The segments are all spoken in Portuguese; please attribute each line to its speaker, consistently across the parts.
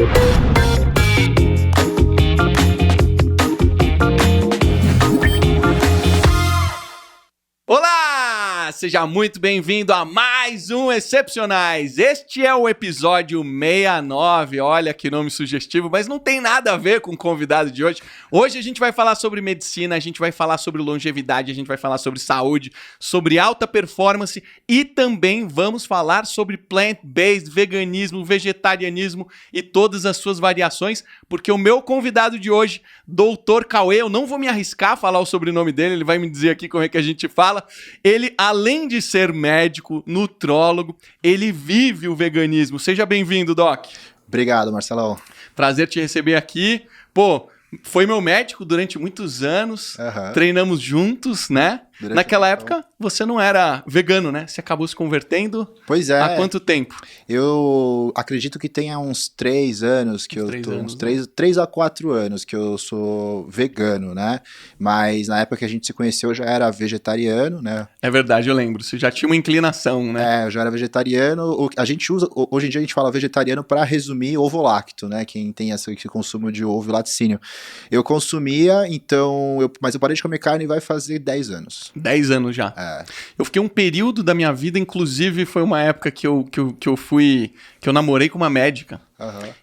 Speaker 1: Olá! Seja muito bem-vindo a mais um Excepcionais. Este é o episódio 69. Olha que nome sugestivo, mas não tem nada a ver com o convidado de hoje. Hoje a gente vai falar sobre medicina, a gente vai falar sobre longevidade, a gente vai falar sobre saúde, sobre alta performance e também vamos falar sobre plant-based, veganismo, vegetarianismo e todas as suas variações, porque o meu convidado de hoje, Dr. Cauê, eu não vou me arriscar a falar o sobrenome dele, ele vai me dizer aqui como é que a gente fala. Ele, além de ser médico, nutrólogo, ele vive o veganismo. Seja bem-vindo, Doc.
Speaker 2: Obrigado, Marcelão.
Speaker 1: Prazer te receber aqui. Pô, foi meu médico durante muitos anos, treinamos juntos, né? Naquela época, você não era vegano, né? Você acabou se convertendo.
Speaker 2: Pois é.
Speaker 1: Há quanto tempo?
Speaker 2: Eu acredito que tenha uns 3 anos que uns 3 a 4 anos que eu sou vegano, né? Mas na época que a gente se conheceu eu já era vegetariano, né?
Speaker 1: É verdade, eu lembro. Você já tinha uma inclinação, né?
Speaker 2: É, eu já era vegetariano. A gente usa, hoje em dia a gente fala vegetariano para resumir ovo-lacto, né? Quem tem esse consumo de ovo e laticínio. Eu consumia, então, mas eu parei de comer carne vai fazer 10 anos.
Speaker 1: 10 anos já.
Speaker 2: É.
Speaker 1: Eu fiquei um período da minha vida, inclusive foi uma época que eu namorei com uma médica.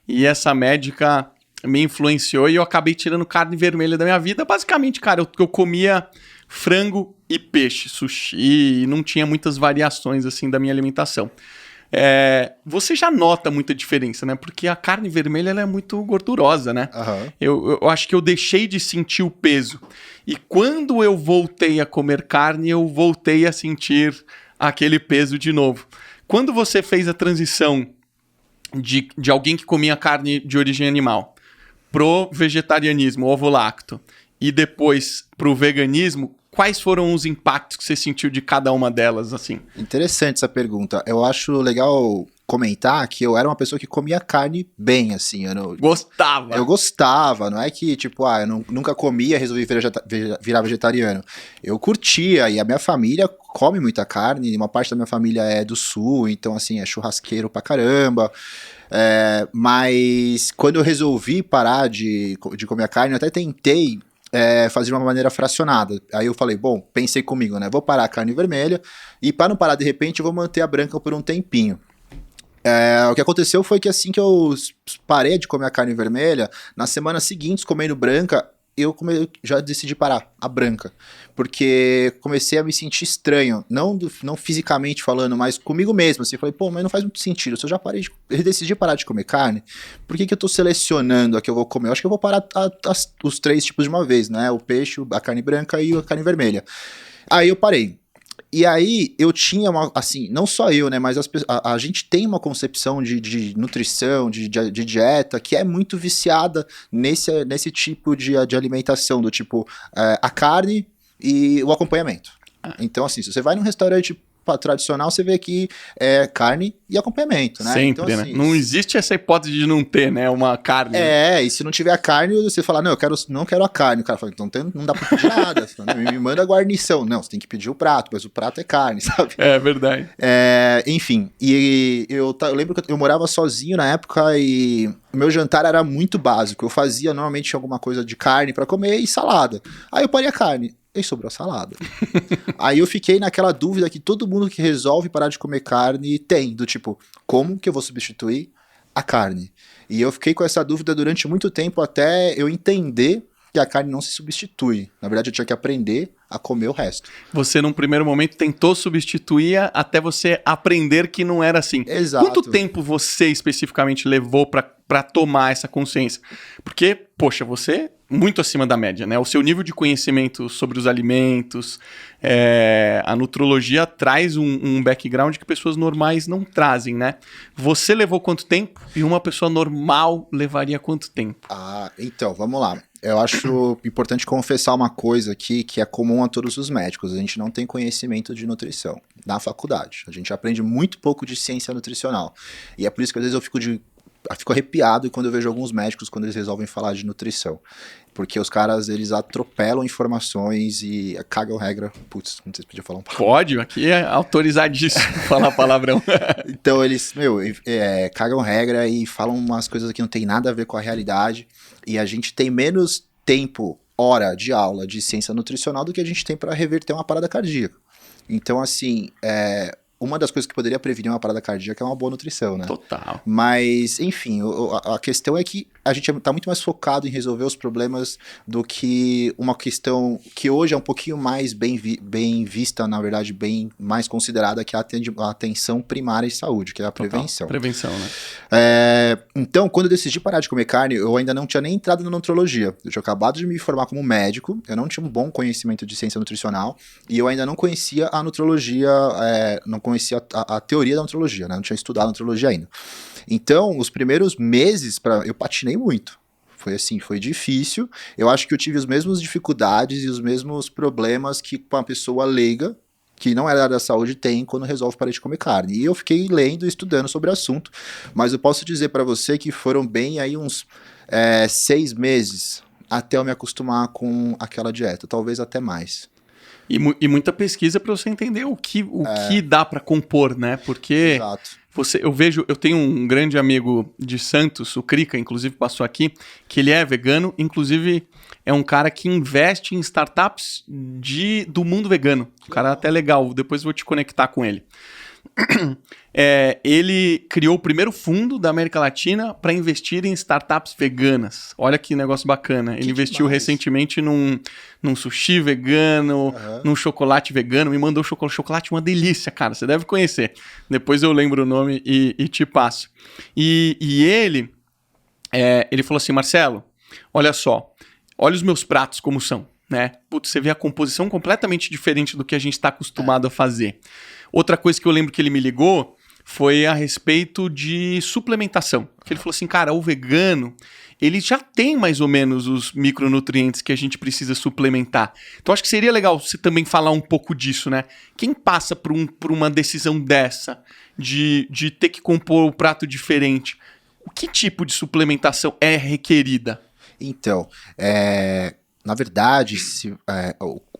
Speaker 1: E essa médica me influenciou e eu acabei tirando carne vermelha da minha vida. Basicamente, cara, eu comia frango e peixe, sushi, e não tinha muitas variações assim da minha alimentação. Você já nota muita diferença, né? Porque a carne vermelha ela é muito gordurosa, né? Eu acho que eu deixei de sentir o peso. E quando eu voltei a comer carne, eu voltei a sentir aquele peso de novo. Quando você fez a transição de alguém que comia carne de origem animal pro vegetarianismo, ovo-lacto, e depois pro veganismo, quais foram os impactos que você sentiu de cada uma delas, assim? Interessante
Speaker 2: essa pergunta. Eu acho legal comentar que eu era uma pessoa que comia carne bem, assim.
Speaker 1: Gostava?
Speaker 2: Eu gostava, não é que, tipo, eu nunca comia, resolvi virar vegetariano. Eu curtia, e a minha família come muita carne, uma parte da minha família é do sul, então, assim, é churrasqueiro pra caramba. Mas quando eu resolvi parar de comer a carne, eu até tentei fazer de uma maneira fracionada. Aí eu falei, bom, pensei comigo, né? Vou parar a carne vermelha e para não parar de repente eu vou manter a branca por um tempinho. O que aconteceu foi que assim que eu parei de comer a carne vermelha, nas semanas seguintes, comendo branca, eu já decidi parar a branca, porque comecei a me sentir estranho, não fisicamente falando, mas comigo mesmo, assim, falei, pô, mas não faz muito sentido, se eu já decidi parar de comer carne, por que eu tô selecionando a que eu vou comer? Eu acho que eu vou parar os 3 tipos de uma vez, né, o peixe, a carne branca e a carne vermelha. Aí eu parei. E aí eu tinha assim, não só eu, né, mas a gente tem uma concepção de nutrição, de dieta, que é muito viciada nesse tipo de alimentação, do tipo, a carne e o acompanhamento. Então, assim, se você vai num restaurante tradicional, você vê aqui carne e acompanhamento, né?
Speaker 1: Sempre,
Speaker 2: então, assim,
Speaker 1: né? Não existe essa hipótese de não ter, né, uma carne.
Speaker 2: E se não tiver a carne, você fala, não, não quero a carne. O cara fala, então não dá pra pedir nada. Me manda a guarnição. Não, você tem que pedir o prato, mas o prato é carne, sabe?
Speaker 1: É verdade.
Speaker 2: Enfim, e eu lembro que eu morava sozinho na época e o meu jantar era muito básico. Eu fazia normalmente alguma coisa de carne pra comer e salada. Aí eu parei a carne. E sobrou salada. Aí eu fiquei naquela dúvida que todo mundo que resolve parar de comer carne tem, do tipo, como que eu vou substituir a carne? E eu fiquei com essa dúvida durante muito tempo até eu entender que a carne não se substitui. Na verdade, eu tinha que aprender a comer o resto.
Speaker 1: Você, num primeiro momento, tentou substituir até você aprender que não era assim.
Speaker 2: Exato.
Speaker 1: Quanto tempo você especificamente levou para tomar essa consciência? Porque, poxa, você muito acima da média, né? O seu nível de conhecimento sobre os alimentos, a nutrologia traz um background que pessoas normais não trazem, né? Você levou quanto tempo e uma pessoa normal levaria quanto tempo?
Speaker 2: Então, vamos lá. Eu acho importante confessar uma coisa aqui que é comum a todos os médicos. A gente não tem conhecimento de nutrição na faculdade. A gente aprende muito pouco de ciência nutricional. E é por isso que às vezes eu fico fico arrepiado quando eu vejo alguns médicos quando eles resolvem falar de nutrição. Porque os caras, eles atropelam informações e cagam regra. Putz, não sei se podia falar um palavrão.
Speaker 1: Pode, aqui é autorizadíssimo falar palavrão.
Speaker 2: Então eles, cagam regra e falam umas coisas que não tem nada a ver com a realidade. E a gente tem menos tempo, hora de aula de ciência nutricional do que a gente tem para reverter uma parada cardíaca. Então, assim, uma das coisas que poderia prevenir uma parada cardíaca é uma boa nutrição, né?
Speaker 1: Total.
Speaker 2: Mas, enfim, a questão é que a gente tá muito mais focado em resolver os problemas do que uma questão que hoje é um pouquinho mais bem vista, na verdade, bem mais considerada, que é a atenção primária em saúde, que é a prevenção.
Speaker 1: Prevenção, né?
Speaker 2: Então, quando eu decidi parar de comer carne, eu ainda não tinha nem entrado na nutrologia. Eu tinha acabado de me formar como médico, eu não tinha um bom conhecimento de ciência nutricional, e eu ainda não conhecia a nutrologia, não conhecia a teoria da nutrologia, né? Não tinha estudado nutrologia ainda. Então, os primeiros meses, eu patinei muito. Foi assim, foi difícil. Eu acho que eu tive as mesmas dificuldades e os mesmos problemas que uma pessoa leiga, que não era da saúde, tem quando resolve parar de comer carne. E eu fiquei lendo e estudando sobre o assunto, mas eu posso dizer para você que foram bem aí uns 6 meses até eu me acostumar com aquela dieta, talvez até mais.
Speaker 1: E muita pesquisa para você entender o que dá para compor, né? Porque
Speaker 2: Exato.
Speaker 1: eu tenho um grande amigo de Santos, o Crica, inclusive passou aqui, que ele é vegano, inclusive é um cara que investe em startups do mundo vegano. O cara é até legal, depois eu vou te conectar com ele. Ele criou o primeiro fundo da América Latina para investir em startups veganas. Olha que negócio bacana. Ele investiu recentemente num sushi vegano, num chocolate vegano. Me mandou chocolate, uma delícia, cara. Você deve conhecer. Depois eu lembro o nome e te passo. E ele falou assim, Marcelo, olha só, olha os meus pratos como são, né? Putz, você vê a composição completamente diferente do que a gente está acostumado a fazer. Outra coisa que eu lembro que ele me ligou foi a respeito de suplementação. Que ele falou assim, cara, o vegano, ele já tem mais ou menos os micronutrientes que a gente precisa suplementar. Então acho que seria legal você também falar um pouco disso, né? Quem passa por uma decisão dessa, de ter que compor um prato diferente, que tipo de suplementação é requerida?
Speaker 2: Então, na verdade,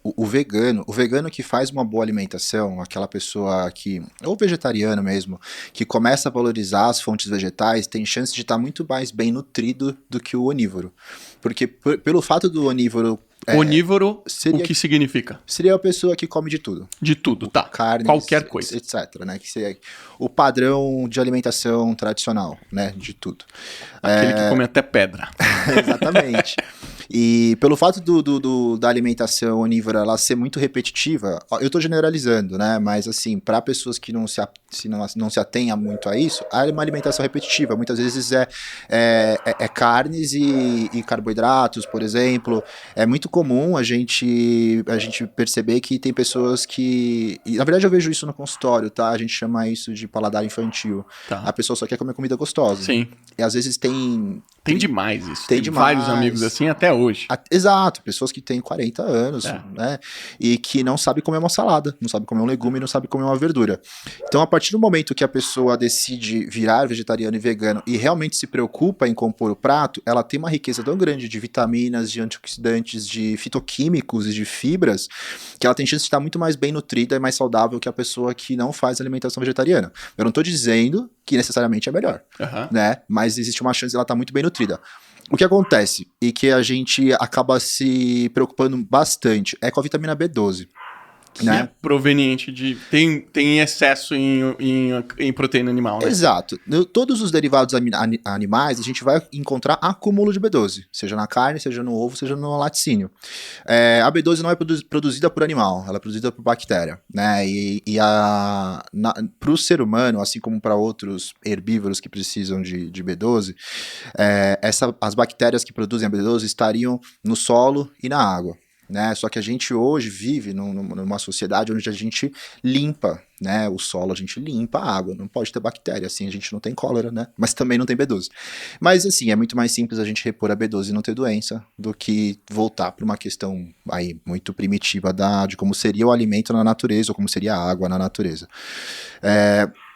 Speaker 2: o vegano que faz uma boa alimentação, aquela pessoa que, ou vegetariano mesmo, que começa a valorizar as fontes vegetais, tem chance de estar muito mais bem nutrido do que o onívoro. Porque pelo fato do onívoro...
Speaker 1: Onívoro, o que significa?
Speaker 2: Seria a pessoa que come de tudo.
Speaker 1: De tudo, tá.
Speaker 2: Carne,
Speaker 1: qualquer coisa.
Speaker 2: Etc, né? Que seria o padrão de alimentação tradicional, né? De tudo.
Speaker 1: Aquele que come até pedra.
Speaker 2: Exatamente. E pelo fato da alimentação onívora ela ser muito repetitiva, eu tô generalizando, né? Mas assim, para pessoas que não se atenham muito a isso, é uma alimentação repetitiva. Muitas vezes é carnes e carboidratos, por exemplo. É muito comum a gente perceber que tem pessoas que... E, na verdade eu vejo isso no consultório, tá? A gente chama isso de paladar infantil.
Speaker 1: Tá.
Speaker 2: A pessoa só quer comer comida gostosa.
Speaker 1: Sim.
Speaker 2: E às vezes tem
Speaker 1: demais isso.
Speaker 2: Tem demais.
Speaker 1: Vários amigos assim até hoje.
Speaker 2: Exato, pessoas que têm 40 anos, né? E que não sabem comer uma salada, não sabem comer um legume, não sabem comer uma verdura. Então, a partir do momento que a pessoa decide virar vegetariano e vegano e realmente se preocupa em compor o prato, ela tem uma riqueza tão grande de vitaminas, de antioxidantes, de fitoquímicos e de fibras, que ela tem chance de estar muito mais bem nutrida e mais saudável que a pessoa que não faz alimentação vegetariana. Eu não estou dizendo que necessariamente é melhor, né? Mas existe uma chance de ela estar muito bem nutrida. O que acontece e que a gente acaba se preocupando bastante é com a vitamina B12.
Speaker 1: Que
Speaker 2: né?
Speaker 1: é proveniente de... Tem excesso em proteína animal, né?
Speaker 2: Exato. Todos os derivados animais, a gente vai encontrar acúmulo de B12, seja na carne, seja no ovo, seja no laticínio. A B12 não é produzida por animal, ela é produzida por bactéria, né? Para o ser humano, assim como para outros herbívoros que precisam de B12, as bactérias que produzem a B12 estariam no solo e na água. Né? Só que a gente hoje vive numa sociedade onde a gente limpa, né, o solo, a gente limpa a água, não pode ter bactéria, assim a gente não tem cólera, né, mas também não tem B12. Mas assim, é muito mais simples a gente repor a B12 e não ter doença do que voltar para uma questão aí muito primitiva de como seria o alimento na natureza ou como seria a água na natureza.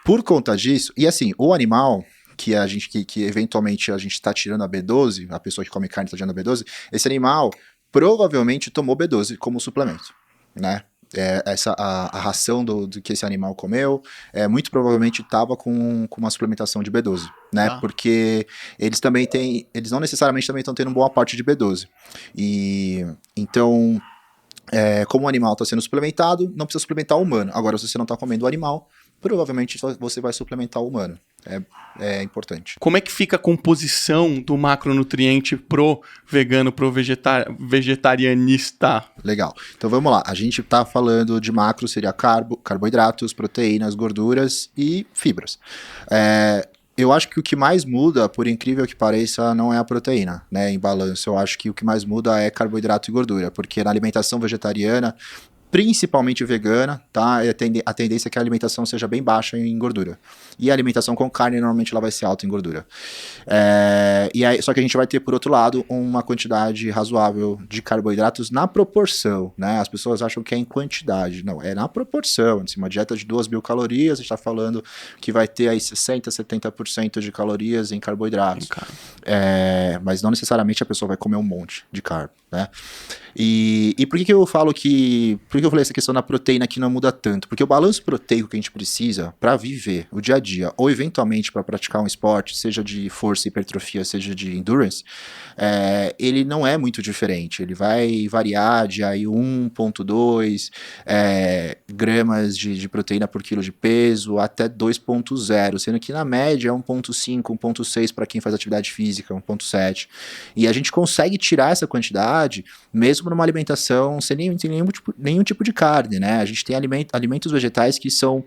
Speaker 2: Por conta disso, e assim, o animal que eventualmente a gente está tirando a B12, a pessoa que come carne está tirando a B12, esse animal provavelmente tomou B12 como suplemento, né? A ração do que esse animal comeu, muito provavelmente estava com uma suplementação de B12, né? Porque eles não necessariamente também estão tendo boa parte de B12. E então, como o animal está sendo suplementado, não precisa suplementar o humano. Agora, se você não está comendo o animal, provavelmente você vai suplementar o humano. É importante.
Speaker 1: Como é que fica a composição do macronutriente pro vegano, pro vegetarianista?
Speaker 2: Legal. Então vamos lá. A gente tá falando de macro, seria carboidratos, proteínas, gorduras e fibras. Eu acho que o que mais muda, por incrível que pareça, não é a proteína, né? Em balanço, eu acho que o que mais muda é carboidrato e gordura, porque na alimentação vegetariana, principalmente vegana, tá? A tendência é que a alimentação seja bem baixa em gordura. E a alimentação com carne, normalmente, ela vai ser alta em gordura. Só que a gente vai ter, por outro lado, uma quantidade razoável de carboidratos na proporção, né? As pessoas acham que é em quantidade. Não, é na proporção. Assim, uma dieta de 2.000 calorias, a gente está falando que vai ter aí 60%, 70% de calorias em carboidratos. Mas não necessariamente a pessoa vai comer um monte de carbo, né? E por que eu falo que... Por que eu falei essa questão da proteína que não muda tanto? Porque o balanço proteico que a gente precisa para viver o dia a dia, ou eventualmente para praticar um esporte, seja de força e hipertrofia, seja de endurance, ele não é muito diferente. Ele vai variar de aí 1,2 gramas de proteína por quilo de peso até 2,0, sendo que na média é 1,5, 1,6 para quem faz atividade física, 1,7. E a gente consegue tirar essa quantidade mesmo numa alimentação sem nenhum tipo de carne, né? A gente tem alimentos vegetais que são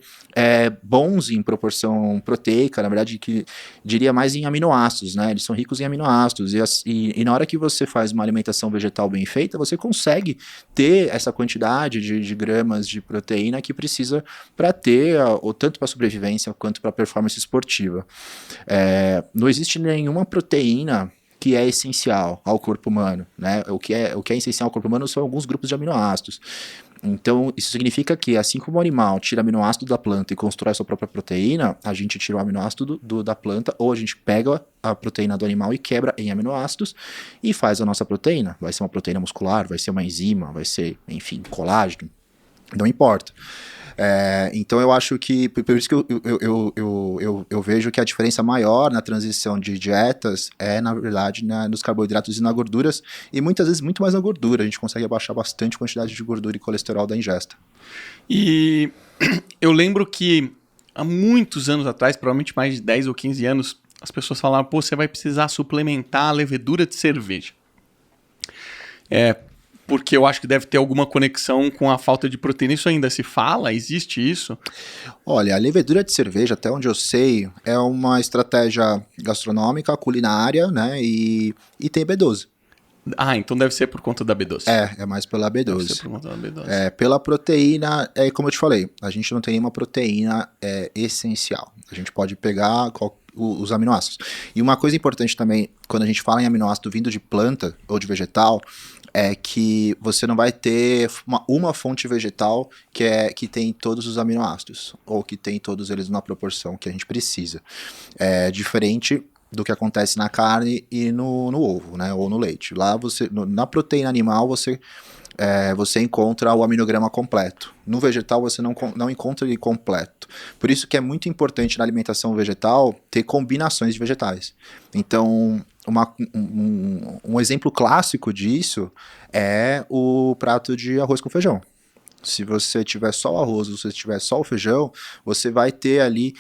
Speaker 2: bons em proporção proteica, na verdade, que diria mais em aminoácidos, né? Eles são ricos em aminoácidos e na hora que você faz uma alimentação vegetal bem feita, você consegue ter essa quantidade de gramas de proteína que precisa para ter, tanto para sobrevivência quanto para performance esportiva. Não existe nenhuma proteína que é essencial ao corpo humano, né? O que é essencial ao corpo humano são alguns grupos de aminoácidos. Então, isso significa que, assim como o animal tira aminoácido da planta e constrói a sua própria proteína, a gente tira o aminoácido da planta, ou a gente pega a proteína do animal e quebra em aminoácidos e faz a nossa proteína. Vai ser uma proteína muscular, vai ser uma enzima, vai ser, enfim, colágeno, não importa. Então eu acho que, por isso que eu vejo que a diferença maior na transição de dietas na verdade, nos carboidratos e nas gorduras, e muitas vezes muito mais na gordura. A gente consegue abaixar bastante a quantidade de gordura e colesterol da ingesta.
Speaker 1: E eu lembro que há muitos anos atrás, provavelmente mais de 10 ou 15 anos, as pessoas falavam, você vai precisar suplementar a levedura de cerveja. Porque eu acho que deve ter alguma conexão com a falta de proteína. Isso ainda se fala? Existe isso?
Speaker 2: Olha, a levedura de cerveja, até onde eu sei, é uma estratégia gastronômica, culinária, né? E tem B12.
Speaker 1: Então deve ser por conta da B12.
Speaker 2: É mais pela B12.
Speaker 1: Deve ser por conta da B12.
Speaker 2: Pela proteína, como eu te falei, a gente não tem nenhuma proteína essencial. A gente pode pegar os aminoácidos. E uma coisa importante também, quando a gente fala em aminoácido vindo de planta ou de vegetal, é que você não vai ter uma fonte vegetal que tem todos os aminoácidos, ou que tem todos eles na proporção que a gente precisa. Diferente do que acontece na carne e no ovo, né, ou no leite. Lá na proteína animal você encontra o aminograma completo. No vegetal você não encontra ele completo. Por isso que é muito importante na alimentação vegetal ter combinações de vegetais. Então, um exemplo clássico disso é o prato de arroz com feijão. Se você tiver só o arroz, se você tiver só o feijão, você vai ter ali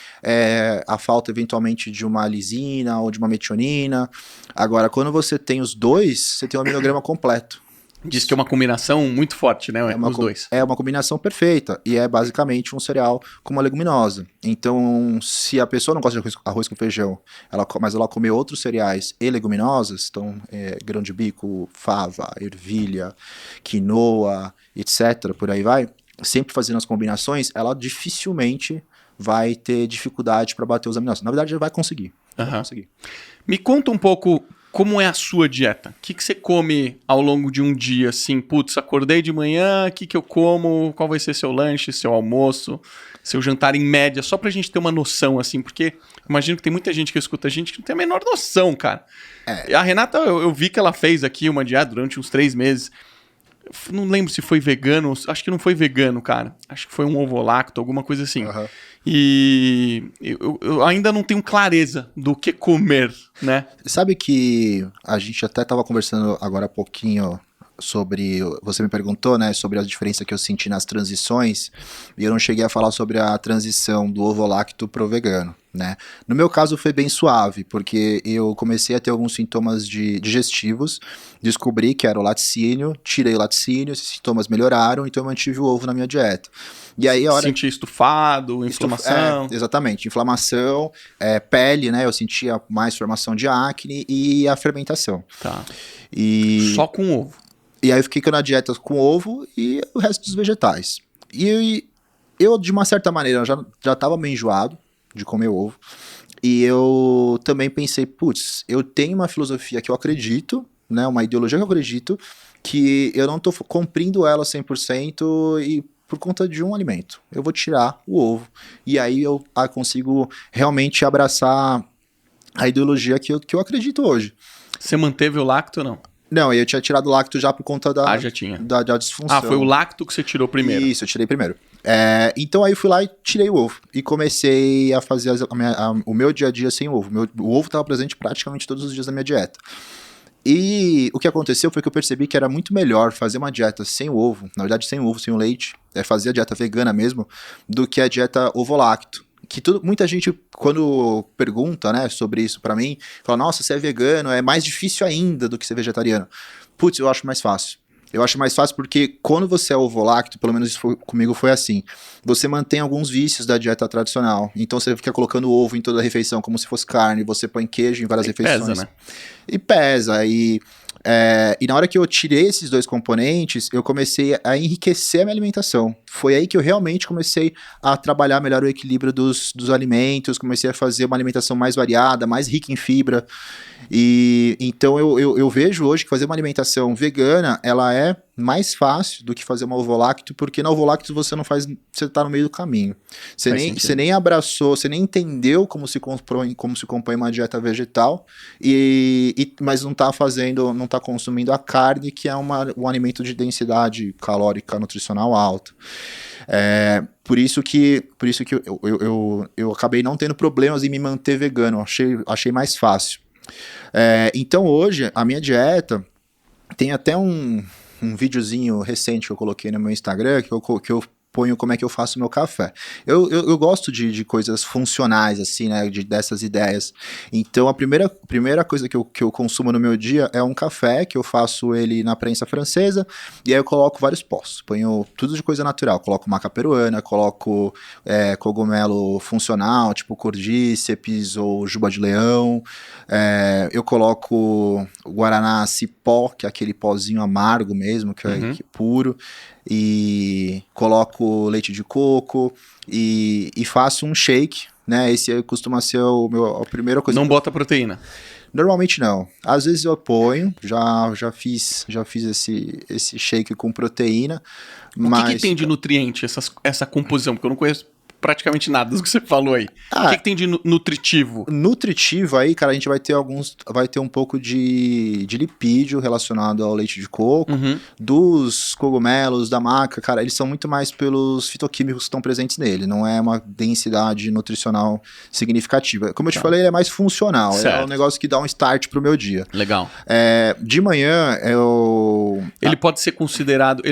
Speaker 2: a falta eventualmente de uma lisina ou de uma metionina. Agora, quando você tem os dois, você tem um aminograma completo.
Speaker 1: Diz que é uma combinação muito forte, né? Os dois.
Speaker 2: É uma combinação perfeita. E é basicamente um cereal com uma leguminosa. Então, se a pessoa não gosta de arroz com feijão, mas ela comer outros cereais e leguminosas, então grão de bico, fava, ervilha, quinoa, etc., por aí vai, sempre fazendo as combinações, ela dificilmente vai ter dificuldade para bater os aminoácidos. Na verdade, ela vai conseguir.
Speaker 1: Me conta um pouco como é a sua dieta? O que você come ao longo de um dia, assim? Putz, acordei de manhã, o que eu como? Qual vai ser seu lanche, seu almoço, seu jantar em média? Só pra gente ter uma noção, assim, porque imagino que tem muita gente que escuta a gente que não tem a menor noção, cara. A Renata, eu vi que ela fez aqui uma dieta durante uns 3 meses. Não lembro se foi vegano, acho que não foi vegano, cara. Acho que foi um ovo lacto, alguma coisa assim.
Speaker 2: Uhum.
Speaker 1: E eu ainda não tenho clareza do que comer, né?
Speaker 2: Sabe que a gente até estava conversando agora há pouquinho sobre, você me perguntou, né, sobre a diferença que eu senti nas transições, e eu não cheguei a falar sobre a transição do ovo lacto pro vegano, né? No meu caso foi bem suave, porque eu comecei a ter alguns sintomas digestivos, descobri que era o laticínio, tirei o laticínio, esses sintomas melhoraram, então eu mantive o ovo na minha dieta. E aí a hora...
Speaker 1: Sentia estufado, inflamação.
Speaker 2: Exatamente, inflamação, pele, né, eu sentia mais formação de acne e a fermentação.
Speaker 1: Tá.
Speaker 2: Só
Speaker 1: com ovo.
Speaker 2: E aí eu fiquei na dieta com ovo e o resto dos vegetais. E eu, de uma certa maneira, já estava meio enjoado de comer ovo. E eu também pensei, putz, eu tenho uma filosofia que eu acredito, né, uma ideologia que eu acredito, que eu não estou cumprindo ela 100% e por conta de um alimento. Eu vou tirar o ovo. E aí eu consigo realmente abraçar a ideologia que eu acredito hoje.
Speaker 1: Você manteve o lacto ou não?
Speaker 2: Não, eu tinha tirado o lacto já por conta da,
Speaker 1: já tinha.
Speaker 2: da disfunção.
Speaker 1: Foi o lacto que você tirou primeiro?
Speaker 2: Isso, eu tirei primeiro. Então aí eu fui lá e tirei o ovo. E comecei a fazer o meu dia a dia sem ovo. O ovo estava presente praticamente todos os dias da minha dieta. E o que aconteceu foi que eu percebi que era muito melhor fazer uma dieta sem o ovo, na verdade sem o ovo, sem o leite, fazer a dieta vegana mesmo, do que a dieta ovo-lacto. Que muita gente, quando pergunta, né, sobre isso pra mim, fala, nossa, você é vegano, é mais difícil ainda do que ser vegetariano. Putz, eu acho mais fácil. Eu acho mais fácil porque quando você é ovo-lacto, pelo menos isso comigo foi assim, você mantém alguns vícios da dieta tradicional. Então você fica colocando ovo em toda a refeição como se fosse carne, você põe queijo em várias refeições.
Speaker 1: Pesa, né?
Speaker 2: E pesa, e na hora que eu tirei esses dois componentes, eu comecei a enriquecer a minha alimentação. Foi aí que eu realmente comecei a trabalhar melhor o equilíbrio dos alimentos, comecei a fazer uma alimentação mais variada, mais rica em fibra. E então eu vejo hoje que fazer uma alimentação vegana, ela é mais fácil do que fazer uma ovo-lacto, porque na ovo-lacto você não faz, você tá no meio do caminho. Você nem abraçou, você nem entendeu como se compõe uma dieta vegetal, mas não tá consumindo a carne, que é um alimento de densidade calórica nutricional alta. Por isso que eu acabei não tendo problemas em me manter vegano, achei mais fácil. Então hoje a minha dieta tem até um videozinho recente que eu coloquei no meu Instagram que eu ponho como é que eu faço meu café. Eu gosto de coisas funcionais, assim, né, dessas ideias. Então, a primeira coisa que eu consumo no meu dia é um café, que eu faço ele na prensa francesa, e aí eu coloco vários poços. Ponho tudo de coisa natural. Coloco maca peruana, coloco cogumelo funcional, tipo cordíceps ou juba de leão. Eu coloco guaraná cipó, que é aquele pozinho amargo mesmo, que é puro. E coloco leite de coco e faço um shake, né? Esse costuma ser a primeira coisa.
Speaker 1: Não bota proteína?
Speaker 2: Normalmente não. Às vezes eu ponho, já fiz esse shake com proteína.
Speaker 1: O que tem de nutriente essa composição? Porque eu não conheço praticamente nada do que você falou aí. O que tem de nutritivo?
Speaker 2: Nutritivo aí, cara, a gente vai ter um pouco de lipídio relacionado ao leite de coco, dos cogumelos, da maca, cara, eles são muito mais pelos fitoquímicos que estão presentes nele, não é uma densidade nutricional significativa. Como eu te falei, ele é mais funcional,
Speaker 1: certo.
Speaker 2: É um negócio que dá um start pro meu dia.
Speaker 1: Legal.
Speaker 2: De manhã,
Speaker 1: ele não pode ser considerado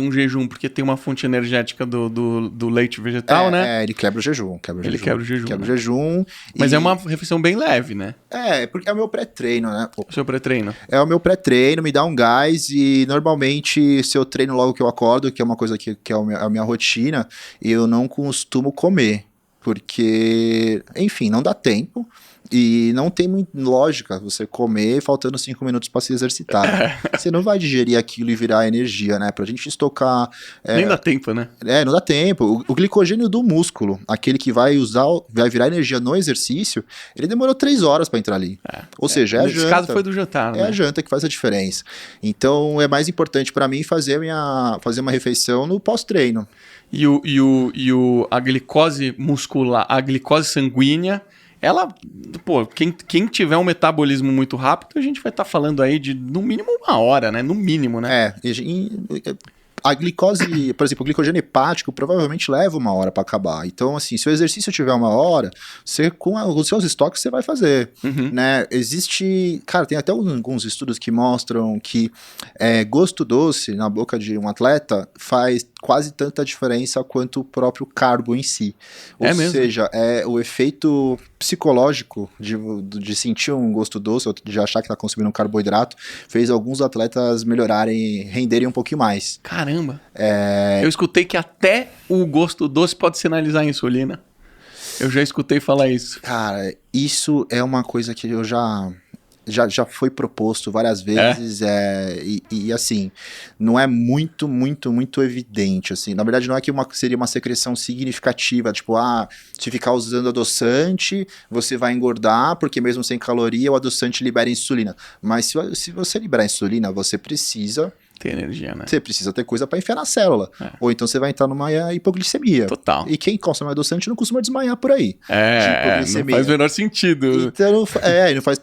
Speaker 1: um jejum, porque tem uma fonte energética do leite vegetal.
Speaker 2: Ele quebra o jejum. Quebra o jejum.
Speaker 1: Mas é uma refeição bem leve, né?
Speaker 2: Porque é o meu pré-treino, né?
Speaker 1: O seu pré-treino.
Speaker 2: É o meu pré-treino, me dá um gás e normalmente se eu treino logo que eu acordo, que é uma coisa que é a minha rotina, eu não costumo comer, porque, enfim, não dá tempo. E não tem muita lógica você comer faltando 5 minutos para se exercitar. Você não vai digerir aquilo e virar energia, né? Pra gente estocar...
Speaker 1: Nem dá tempo, né?
Speaker 2: Não dá tempo. O glicogênio do músculo, aquele que vai virar energia no exercício, ele demorou 3 horas para entrar ali. Ou seja, a janta. Nesse caso
Speaker 1: foi do jantar, né?
Speaker 2: É a janta que faz a diferença. Então, é mais importante para mim fazer uma refeição no pós-treino.
Speaker 1: A glicose muscular, a glicose sanguínea, ela, quem tiver um metabolismo muito rápido, a gente vai estar falando aí de no mínimo 1 hora, né? No mínimo, né?
Speaker 2: A glicose, por exemplo, o glicogênio hepático provavelmente leva 1 hora para acabar. Então, assim, se o exercício tiver 1 hora, você, com os seus estoques, você vai fazer, né? Cara, tem até alguns estudos que mostram que gosto doce na boca de um atleta faz quase tanta diferença quanto o próprio carbo em si. Ou seja, o efeito psicológico de sentir um gosto doce, ou de achar que está consumindo um carboidrato, fez alguns atletas renderem um pouquinho mais.
Speaker 1: Caramba! Eu escutei que até o gosto doce pode sinalizar a insulina. Eu já escutei falar isso.
Speaker 2: Cara, isso é uma coisa que eu já foi proposto várias vezes, e assim, não é muito evidente, assim, na verdade não é que seria uma secreção significativa, tipo, se ficar usando adoçante, você vai engordar, porque mesmo sem caloria, o adoçante libera insulina, mas se você liberar insulina, você precisa
Speaker 1: ter energia, né?
Speaker 2: Você precisa ter coisa para enfiar na célula. Ou então você vai entrar numa hipoglicemia.
Speaker 1: Total.
Speaker 2: E quem consome adoçante não costuma desmaiar por aí.
Speaker 1: Não faz o menor sentido.
Speaker 2: Então,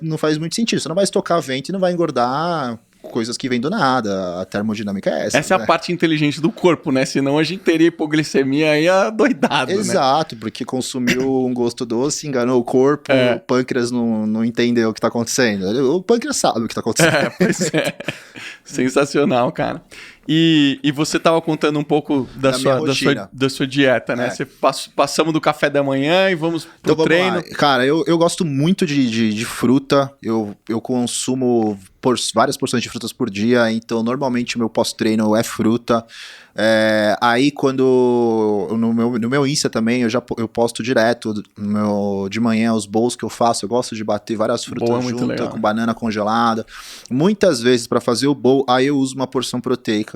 Speaker 2: não faz muito sentido. Você não vai estocar vento e não vai engordar coisas que vêm do nada. A termodinâmica é essa.
Speaker 1: Essa é a parte inteligente do corpo, né? Senão a gente teria hipoglicemia aí adoidado,
Speaker 2: Exato, porque consumiu um gosto doce, enganou o corpo, o pâncreas não entendeu o que tá acontecendo. O pâncreas sabe o que tá acontecendo.
Speaker 1: Pois é. Sensacional, cara. E você tava contando um pouco da sua dieta, né? Você passamos do café da manhã e vamos pro treino.
Speaker 2: Vamos lá. Cara, eu gosto muito de fruta. Eu consumo várias porções de frutas por dia, então normalmente o meu pós-treino é fruta. Aí quando no meu Insta também eu posto direto de manhã os bowls que eu faço. Eu gosto de bater várias frutas juntas com banana congelada. Muitas vezes para fazer o bowl, aí eu uso uma porção proteica.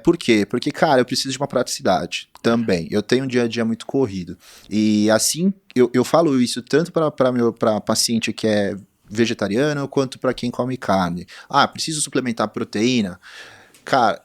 Speaker 2: Por quê? Porque, cara, eu preciso de uma praticidade também. Eu tenho um dia a dia muito corrido. E assim, eu falo isso tanto para paciente que é vegetariano quanto para quem come carne. Preciso suplementar proteína. Cara,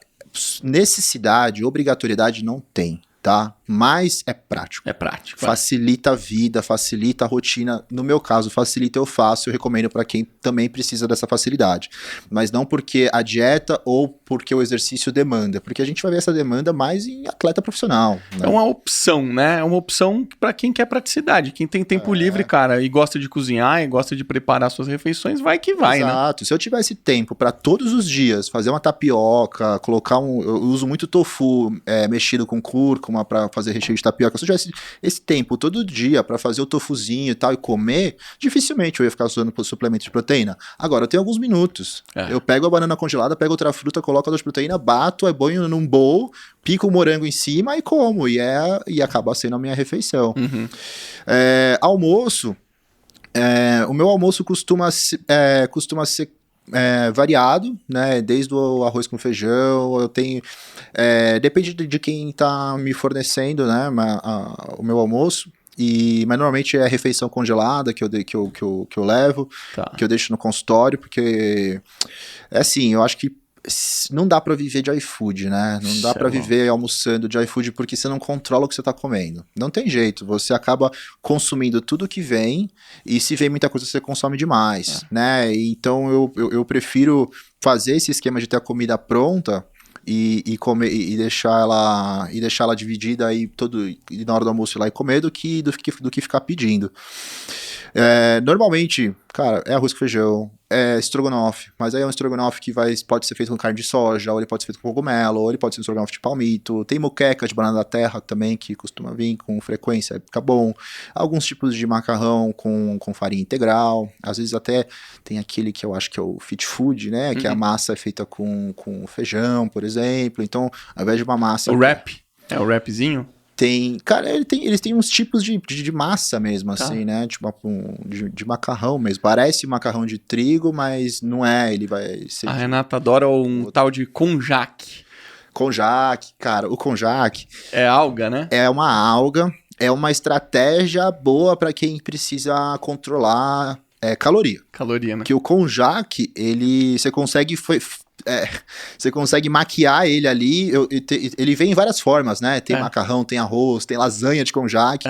Speaker 2: necessidade, obrigatoriedade não tem, tá? Mas é prático.
Speaker 1: É prático.
Speaker 2: Facilita a vida, facilita a rotina. No meu caso, facilita, eu faço. Eu recomendo para quem também precisa dessa facilidade. Mas não porque a dieta ou porque o exercício demanda. Porque a gente vai ver essa demanda mais em atleta profissional. Né?
Speaker 1: É uma opção, né? É uma opção para quem quer praticidade. Quem tem tempo livre, cara, e gosta de cozinhar e gosta de preparar suas refeições, vai que vai,
Speaker 2: Exato.
Speaker 1: Né?
Speaker 2: Se eu tivesse tempo para todos os dias fazer uma tapioca, eu uso muito tofu mexido com cúrcuma para fazer recheio de tapioca. Se eu tivesse esse tempo todo dia para fazer o tofuzinho e tal e comer, dificilmente eu ia ficar usando suplemento de proteína. Agora, eu tenho alguns minutos. Eu pego a banana congelada, pego outra fruta, coloco a dose de proteína, bato, banho num bowl, pico o morango em cima e como. E acaba sendo a minha refeição. Almoço. O meu almoço costuma ser variado, né? Desde o arroz com feijão, eu tenho. Depende de quem tá me fornecendo, né? O meu almoço. Mas normalmente é a refeição congelada que eu levo, que eu deixo no consultório, porque assim, eu acho que não dá pra viver de iFood, né? Não dá pra viver almoçando de iFood porque você não controla o que você tá comendo. Não tem jeito, você acaba consumindo tudo que vem e se vem muita coisa você consome demais, né? Então eu prefiro fazer esse esquema de ter a comida pronta e comer e deixar ela dividida e na hora do almoço ir lá e comer do que ficar pedindo. Normalmente, cara, é arroz com feijão, é estrogonofe, mas aí é um estrogonofe que pode ser feito com carne de soja, ou ele pode ser feito com cogumelo, ou ele pode ser um estrogonofe de palmito. Tem moqueca de banana da terra também, que costuma vir com frequência, fica bom. Alguns tipos de macarrão com farinha integral, às vezes até tem aquele que eu acho que é o fit food, né, que a massa é feita com feijão, por exemplo. Então, ao invés de uma massa...
Speaker 1: O wrap? É o wrapzinho?
Speaker 2: Cara, eles têm uns tipos de massa mesmo, assim, né? Tipo, de macarrão mesmo. Parece macarrão de trigo, mas não é. Ele vai ser.
Speaker 1: A Renata adora tal de konjac.
Speaker 2: Konjac, cara. O konjac.
Speaker 1: É alga, né?
Speaker 2: É uma alga. É uma estratégia boa para quem precisa controlar caloria.
Speaker 1: Caloria, né?
Speaker 2: Que o konjac, você consegue. Você consegue maquiar ele ali. Ele vem em várias formas, né? Tem macarrão, tem arroz, tem lasanha de konjac.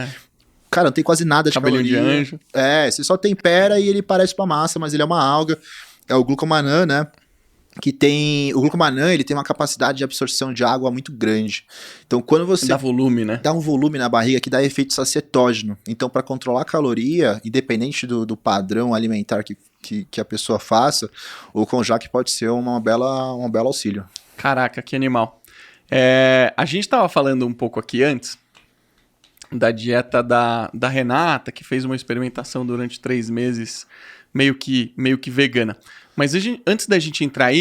Speaker 2: Cara, não tem quase nada de
Speaker 1: cabelinho
Speaker 2: caloria.
Speaker 1: De anjo.
Speaker 2: Você só tempera e ele parece uma massa, mas ele é uma alga. É o glucomannan, né? O glucomannan, ele tem uma capacidade de absorção de água muito grande. Então, quando você...
Speaker 1: Dá volume, né?
Speaker 2: Dá um volume na barriga que dá efeito sacietógeno. Então, para controlar a caloria, independente do padrão alimentar que a pessoa faça, o konjac pode ser um belo auxílio.
Speaker 1: Caraca, que animal. A gente tava falando um pouco aqui antes da dieta da Renata, que fez uma experimentação durante 3 meses, meio que vegana. Mas antes da gente entrar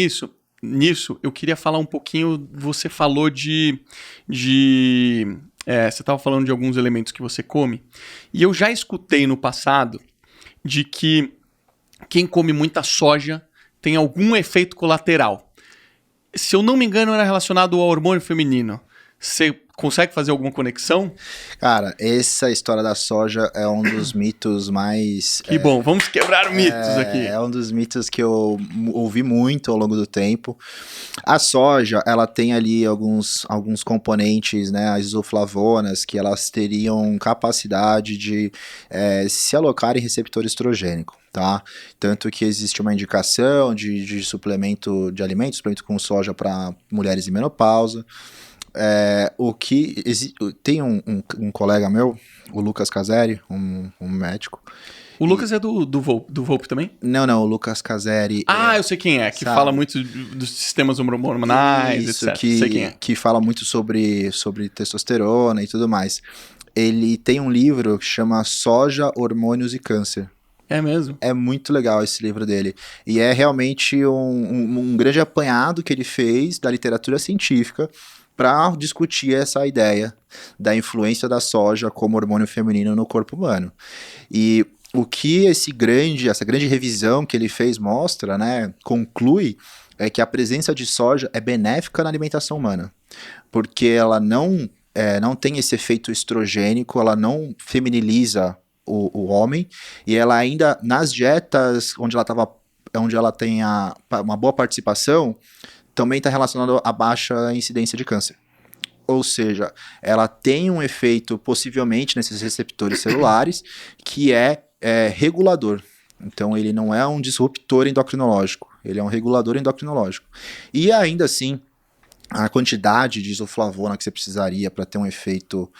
Speaker 1: nisso, eu queria falar um pouquinho. Você falou você estava falando de alguns elementos que você come, e eu já escutei no passado de que quem come muita soja tem algum efeito colateral. Se eu não me engano, era relacionado ao hormônio feminino. Você consegue fazer alguma conexão?
Speaker 2: Cara, essa história da soja é um dos mitos mais...
Speaker 1: Que bom, vamos quebrar mitos aqui.
Speaker 2: É um dos mitos que eu ouvi muito ao longo do tempo. A soja, ela tem ali alguns componentes, né, as isoflavonas, que elas teriam capacidade de se alocar em receptor estrogênico. Tá? Tanto que existe uma indicação de suplemento de alimentos, suplemento com soja para mulheres em menopausa. Tem um colega meu, o Lucas Caseri, um médico.
Speaker 1: O Lucas é do Volpe também?
Speaker 2: Não, o Lucas Caseri.
Speaker 1: Eu sei quem é, que fala muito dos sistemas hormonais, etc. Sei quem é.
Speaker 2: Que fala muito sobre testosterona e tudo mais. Ele tem um livro que chama Soja, Hormônios e Câncer.
Speaker 1: É mesmo?
Speaker 2: É muito legal esse livro dele. E é realmente um grande apanhado que ele fez da literatura científica para discutir essa ideia da influência da soja como hormônio feminino no corpo humano. E o que essa grande revisão que ele fez mostra, né, conclui, é que a presença de soja é benéfica na alimentação humana, porque ela não tem esse efeito estrogênico, ela não feminiliza o homem, e ela ainda, nas dietas onde ela tem uma boa participação, também está relacionado à baixa incidência de câncer. Ou seja, ela tem um efeito, possivelmente, nesses receptores celulares, que é regulador. Então, ele não é um disruptor endocrinológico, ele é um regulador endocrinológico. E ainda assim, a quantidade de isoflavona que você precisaria para ter um efeito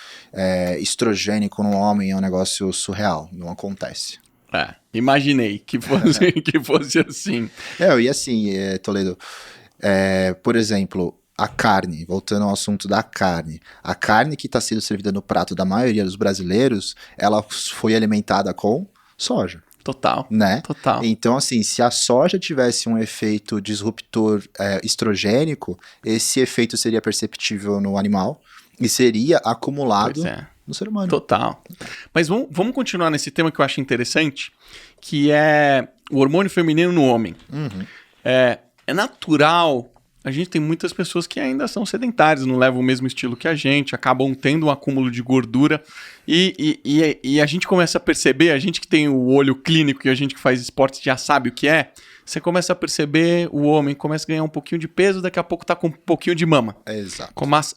Speaker 2: estrogênico no homem é um negócio surreal, não acontece.
Speaker 1: Imaginei que fosse assim.
Speaker 2: E assim, Toledo, por exemplo, a carne, voltando ao assunto da carne, a carne que está sendo servida no prato da maioria dos brasileiros, ela foi alimentada com soja.
Speaker 1: Total.
Speaker 2: Né?
Speaker 1: Total.
Speaker 2: Então, assim, se a soja tivesse um efeito disruptor estrogênico, esse efeito seria perceptível no animal e seria acumulado no ser humano.
Speaker 1: Total. Mas vamos continuar nesse tema que eu acho interessante, que é o hormônio feminino no homem.
Speaker 2: Uhum.
Speaker 1: É natural. A gente tem muitas pessoas que ainda são sedentárias, não levam o mesmo estilo que a gente, acabam tendo um acúmulo de gordura e a gente começa a perceber, a gente que tem o olho clínico e a gente que faz esportes já sabe o que é, você começa a perceber o homem, começa a ganhar um pouquinho de peso, daqui a pouco tá com um pouquinho de mama.
Speaker 2: Exato.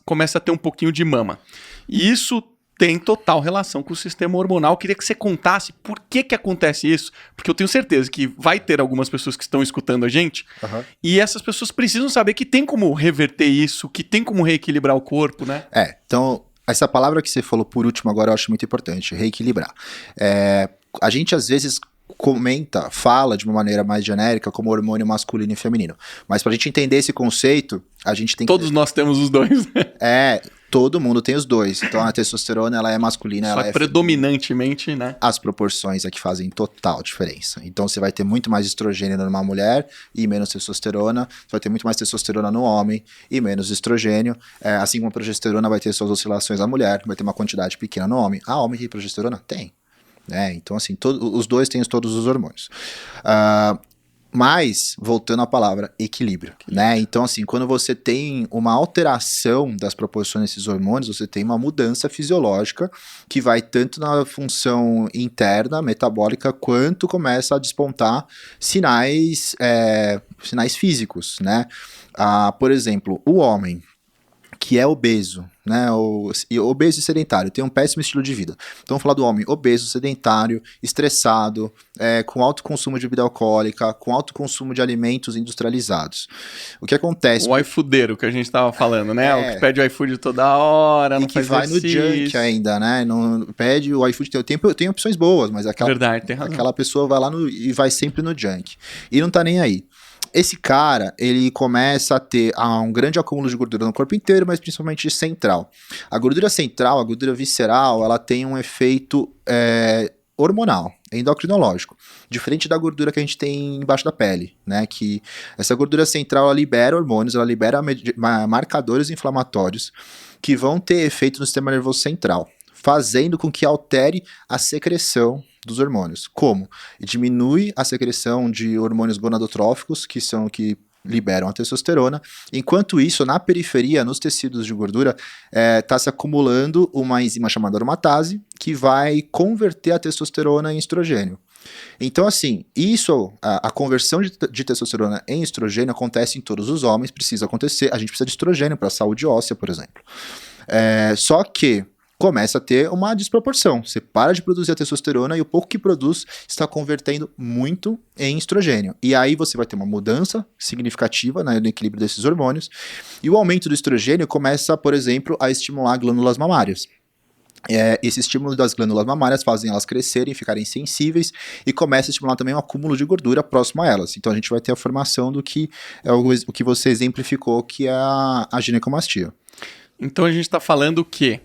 Speaker 1: Começa a ter um pouquinho de mama. E isso tem total relação com o sistema hormonal. Eu queria que você contasse por que acontece isso, porque eu tenho certeza que vai ter algumas pessoas que estão escutando a gente, e essas pessoas precisam saber que tem como reverter isso, que tem como reequilibrar o corpo, né?
Speaker 2: Então, essa palavra que você falou por último agora eu acho muito importante, reequilibrar. A gente às vezes fala de uma maneira mais genérica como hormônio masculino e feminino. Mas pra gente entender esse conceito, a gente tem
Speaker 1: Todos nós temos os dois.
Speaker 2: Todo mundo tem os dois. Então a testosterona, ela é masculina,
Speaker 1: Só
Speaker 2: ela
Speaker 1: que
Speaker 2: é
Speaker 1: predominantemente, né?
Speaker 2: As proporções é que fazem total diferença. Então você vai ter muito mais estrogênio numa mulher e menos testosterona. Você vai ter muito mais testosterona no homem e menos estrogênio. Assim como a progesterona vai ter suas oscilações na mulher, vai ter uma quantidade pequena no homem. Ah, homem tem progesterona? Tem. Então assim, os dois têm todos os hormônios. Mas, voltando à palavra, equilíbrio, né? Então, assim, quando você tem uma alteração das proporções desses hormônios, você tem uma mudança fisiológica que vai tanto na função interna, metabólica, quanto começa a despontar sinais físicos, né? Por exemplo, o homem que é obeso, né, obeso e sedentário, tem um péssimo estilo de vida. Então vamos falar do homem obeso, sedentário, estressado, com alto consumo de bebida alcoólica, com alto consumo de alimentos industrializados. O que acontece?
Speaker 1: O iFoodeiro que a gente tava falando, né? O que pede o iFood toda hora, não faz exercício.
Speaker 2: E que vai no junk ainda, né? Não pede o iFood, tem opções boas, mas aquela pessoa vai lá e vai sempre no junk. E não tá nem aí. Esse cara, ele começa a ter um grande acúmulo de gordura no corpo inteiro, mas principalmente central. A gordura central, a gordura visceral, ela tem um efeito hormonal, endocrinológico, diferente da gordura que a gente tem embaixo da pele, né? Que essa gordura central, ela libera hormônios, ela libera marcadores inflamatórios que vão ter efeito no sistema nervoso central, fazendo com que altere a secreção dos hormônios. Como? Diminui a secreção de hormônios gonadotróficos, que são que liberam a testosterona. Enquanto isso, na periferia, nos tecidos de gordura, está se acumulando uma enzima chamada aromatase, que vai converter a testosterona em estrogênio. Então, assim, a conversão de testosterona em estrogênio acontece em todos os homens, precisa acontecer. A gente precisa de estrogênio para a saúde óssea, por exemplo. Só que começa a ter uma desproporção. Você para de produzir a testosterona e o pouco que produz está convertendo muito em estrogênio. E aí você vai ter uma mudança significativa, né, no equilíbrio desses hormônios. E o aumento do estrogênio começa, por exemplo, a estimular glândulas mamárias. Esse estímulo das glândulas mamárias fazem elas crescerem, ficarem sensíveis e começa a estimular também o acúmulo de gordura próximo a elas. Então a gente vai ter a formação do que é o que você exemplificou, que é a ginecomastia.
Speaker 1: Então a gente está falando que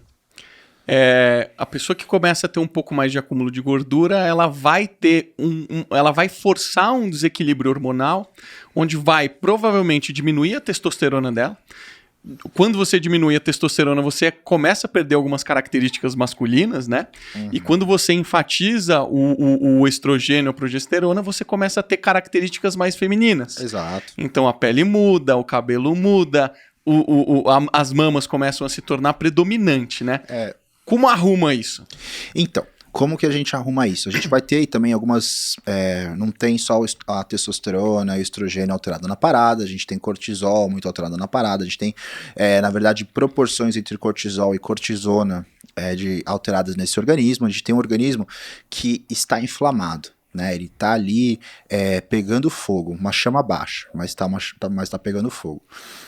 Speaker 1: a pessoa que começa a ter um pouco mais de acúmulo de gordura, ela vai ter ela vai forçar um desequilíbrio hormonal, onde vai provavelmente diminuir a testosterona dela. Quando você diminui a testosterona, você começa a perder algumas características masculinas, né? Uhum. E quando você enfatiza o estrogênio, a progesterona, você começa a ter características mais femininas.
Speaker 2: Exato.
Speaker 1: Então a pele muda, o cabelo muda, as mamas começam a se tornar predominante, né? Como arruma isso?
Speaker 2: Então, como que a gente arruma isso? A gente vai ter também algumas... não tem só a testosterona e o estrogênio alterado na parada, a gente tem cortisol muito alterado na parada, a gente tem, na verdade, proporções entre cortisol e cortisona alteradas nesse organismo. A gente tem um organismo que está inflamado, né? Ele tá ali pegando fogo, uma chama baixa, mas tá pegando fogo.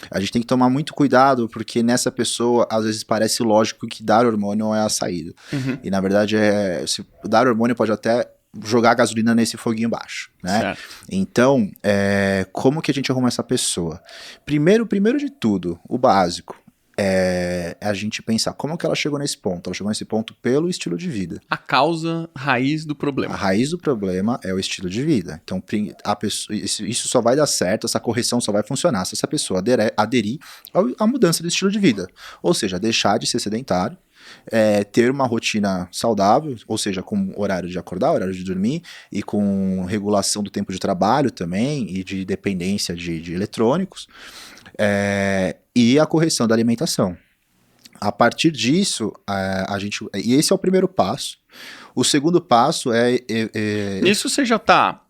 Speaker 2: A gente tem que tomar muito cuidado, porque nessa pessoa, às vezes parece lógico que dar hormônio é a saída. Uhum. E na verdade, dar hormônio pode até jogar gasolina nesse foguinho baixo, né? Certo. Então, como que a gente arruma essa pessoa? Primeiro de tudo, o básico. A gente pensar como que ela chegou nesse ponto. Ela chegou nesse ponto pelo estilo de vida.
Speaker 1: A causa raiz do problema.
Speaker 2: A raiz do problema é o estilo de vida. Então, isso só vai dar certo, essa correção só vai funcionar se essa pessoa aderir à mudança do estilo de vida. Ou seja, deixar de ser sedentário, ter uma rotina saudável, ou seja, com horário de acordar, horário de dormir, e com regulação do tempo de trabalho também, e de dependência de eletrônicos. E a correção da alimentação. A partir disso, e esse é o primeiro passo. O segundo passo
Speaker 1: Nisso você já está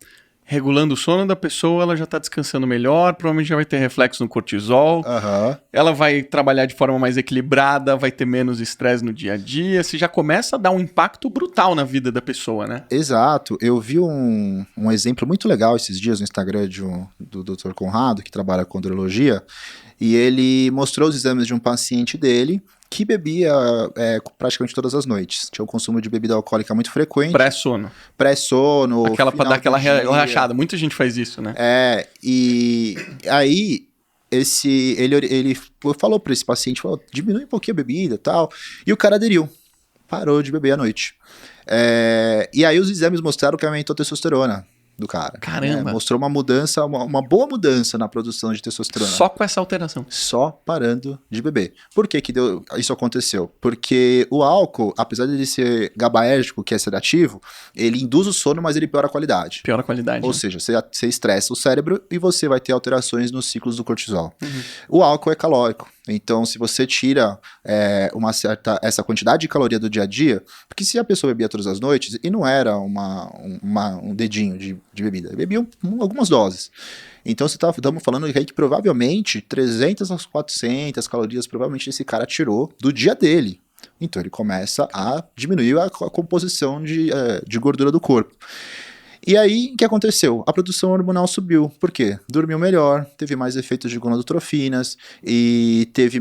Speaker 1: regulando o sono da pessoa, ela já está descansando melhor, provavelmente já vai ter reflexo no cortisol, ela vai trabalhar de forma mais equilibrada, vai ter menos estresse no dia a dia, você já começa a dar um impacto brutal na vida da pessoa, né?
Speaker 2: Exato. Eu vi um exemplo muito legal esses dias no Instagram do Dr. Conrado, que trabalha com andrologia, e ele mostrou os exames de um paciente dele que bebia praticamente todas as noites. Tinha um consumo de bebida alcoólica muito frequente.
Speaker 1: Pré-sono.
Speaker 2: Pra
Speaker 1: dar aquela relaxada. Muita gente faz isso, né?
Speaker 2: E aí ele falou para esse paciente, falou, diminui um pouquinho a bebida e tal, e o cara aderiu, parou de beber à noite. E aí os exames mostraram que aumentou a testosterona do cara.
Speaker 1: Caramba.
Speaker 2: Mostrou uma mudança, uma boa mudança na produção de testosterona.
Speaker 1: Só com essa alteração.
Speaker 2: Só parando de beber. Por que isso aconteceu? Porque o álcool, apesar de ele ser GABAérgico, que é sedativo, ele induz o sono, mas ele piora a qualidade.
Speaker 1: Piora a qualidade.
Speaker 2: Ou seja, você estressa o cérebro e você vai ter alterações nos ciclos do cortisol. O álcool é calórico. Então, se você tira essa quantidade de caloria do dia a dia, porque se a pessoa bebia todas as noites, e não era um dedinho de bebida, bebiam algumas doses. Então, estamos falando aí que provavelmente 300 a 400 calorias, provavelmente esse cara tirou do dia dele. Então, ele começa a diminuir a composição de gordura do corpo. E aí, o que aconteceu? A produção hormonal subiu. Por quê? Dormiu melhor, teve mais efeitos de gonadotrofinas e teve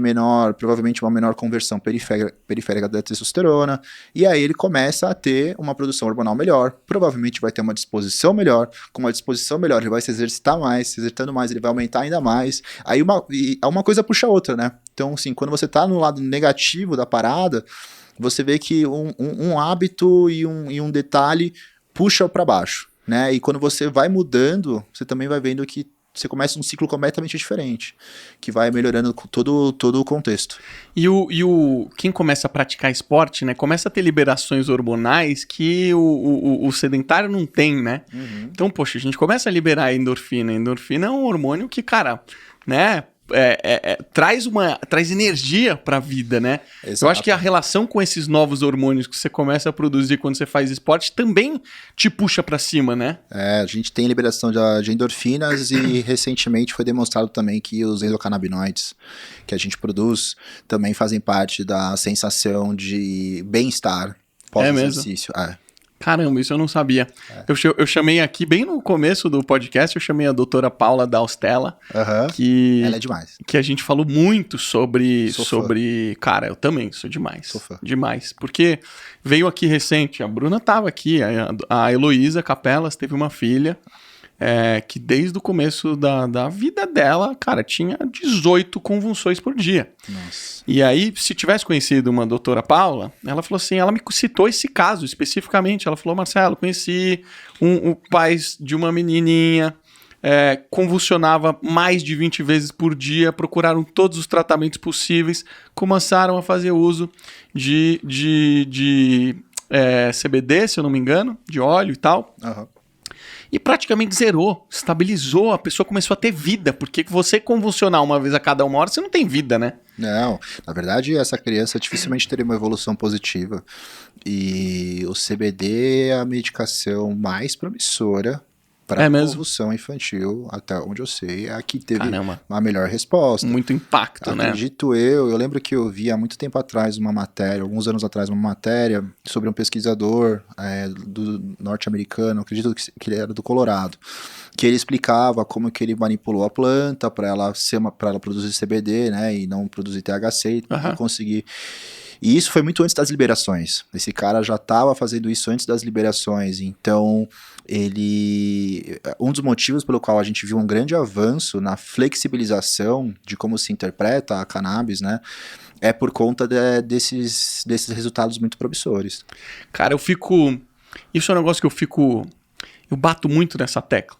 Speaker 2: provavelmente uma menor conversão periférica da testosterona. E aí ele começa a ter uma produção hormonal melhor, provavelmente vai ter uma disposição melhor. Com uma disposição melhor, ele vai se exercitar mais, se exercitando mais, ele vai aumentar ainda mais. Aí uma coisa puxa a outra, né? Então, assim, quando você tá no lado negativo da parada, você vê que um hábito e um detalhe puxa para baixo. Né? E quando você vai mudando, você também vai vendo que você começa um ciclo completamente diferente, que vai melhorando todo o contexto.
Speaker 1: E quem começa a praticar esporte, né, começa a ter liberações hormonais que o sedentário não tem, né? Então, poxa, a gente começa a liberar a endorfina. A endorfina é um hormônio que, cara, né, traz energia pra vida, né? Exato. Eu acho que a relação com esses novos hormônios que você começa a produzir quando você faz esporte também te puxa pra cima, né?
Speaker 2: A gente tem liberação de endorfinas e recentemente foi demonstrado também que os endocannabinoides que a gente produz também fazem parte da sensação de bem-estar pós-exercício.
Speaker 1: Caramba, isso eu não sabia. Eu chamei aqui, bem no começo do podcast, eu chamei a doutora Paula Daustella, que...
Speaker 2: Ela é demais.
Speaker 1: Que a gente falou muito sobre... Cara, eu também sou demais.
Speaker 2: Sou fã.
Speaker 1: Demais. Porque veio aqui recente, a Bruna tava aqui, a Heloísa Capelas teve uma filha, que desde o começo da vida dela, cara, tinha 18 convulsões por dia.
Speaker 2: Nossa.
Speaker 1: E aí, se tivesse conhecido uma doutora Paula, ela falou assim, ela me citou esse caso especificamente. Ela falou, Marcelo, conheci o pai de uma menininha, convulsionava mais de 20 vezes por dia, procuraram todos os tratamentos possíveis, começaram a fazer uso de CBD, se eu não me engano, de óleo e tal. E praticamente zerou, estabilizou, a pessoa começou a ter vida, porque você convulsionar uma vez a cada 1 hora, você não tem vida, né?
Speaker 2: Não, na verdade essa criança dificilmente teria uma evolução positiva, e o CBD é a medicação mais promissora para convulsão infantil, até onde eu sei, é a que teve uma melhor resposta.
Speaker 1: Muito impacto, né?
Speaker 2: Acredito eu lembro que eu vi há muito tempo atrás alguns anos atrás, uma matéria sobre um pesquisador do norte-americano, acredito que ele era do Colorado, que ele explicava como que ele manipulou a planta para ela produzir CBD, né, e não produzir THC, e conseguir... E isso foi muito antes das liberações. Esse cara já estava fazendo isso antes das liberações. Então, um dos motivos pelo qual a gente viu um grande avanço na flexibilização de como se interpreta a cannabis, né, é por conta desses resultados muito promissores.
Speaker 1: Cara, isso é um negócio que eu bato muito nessa tecla.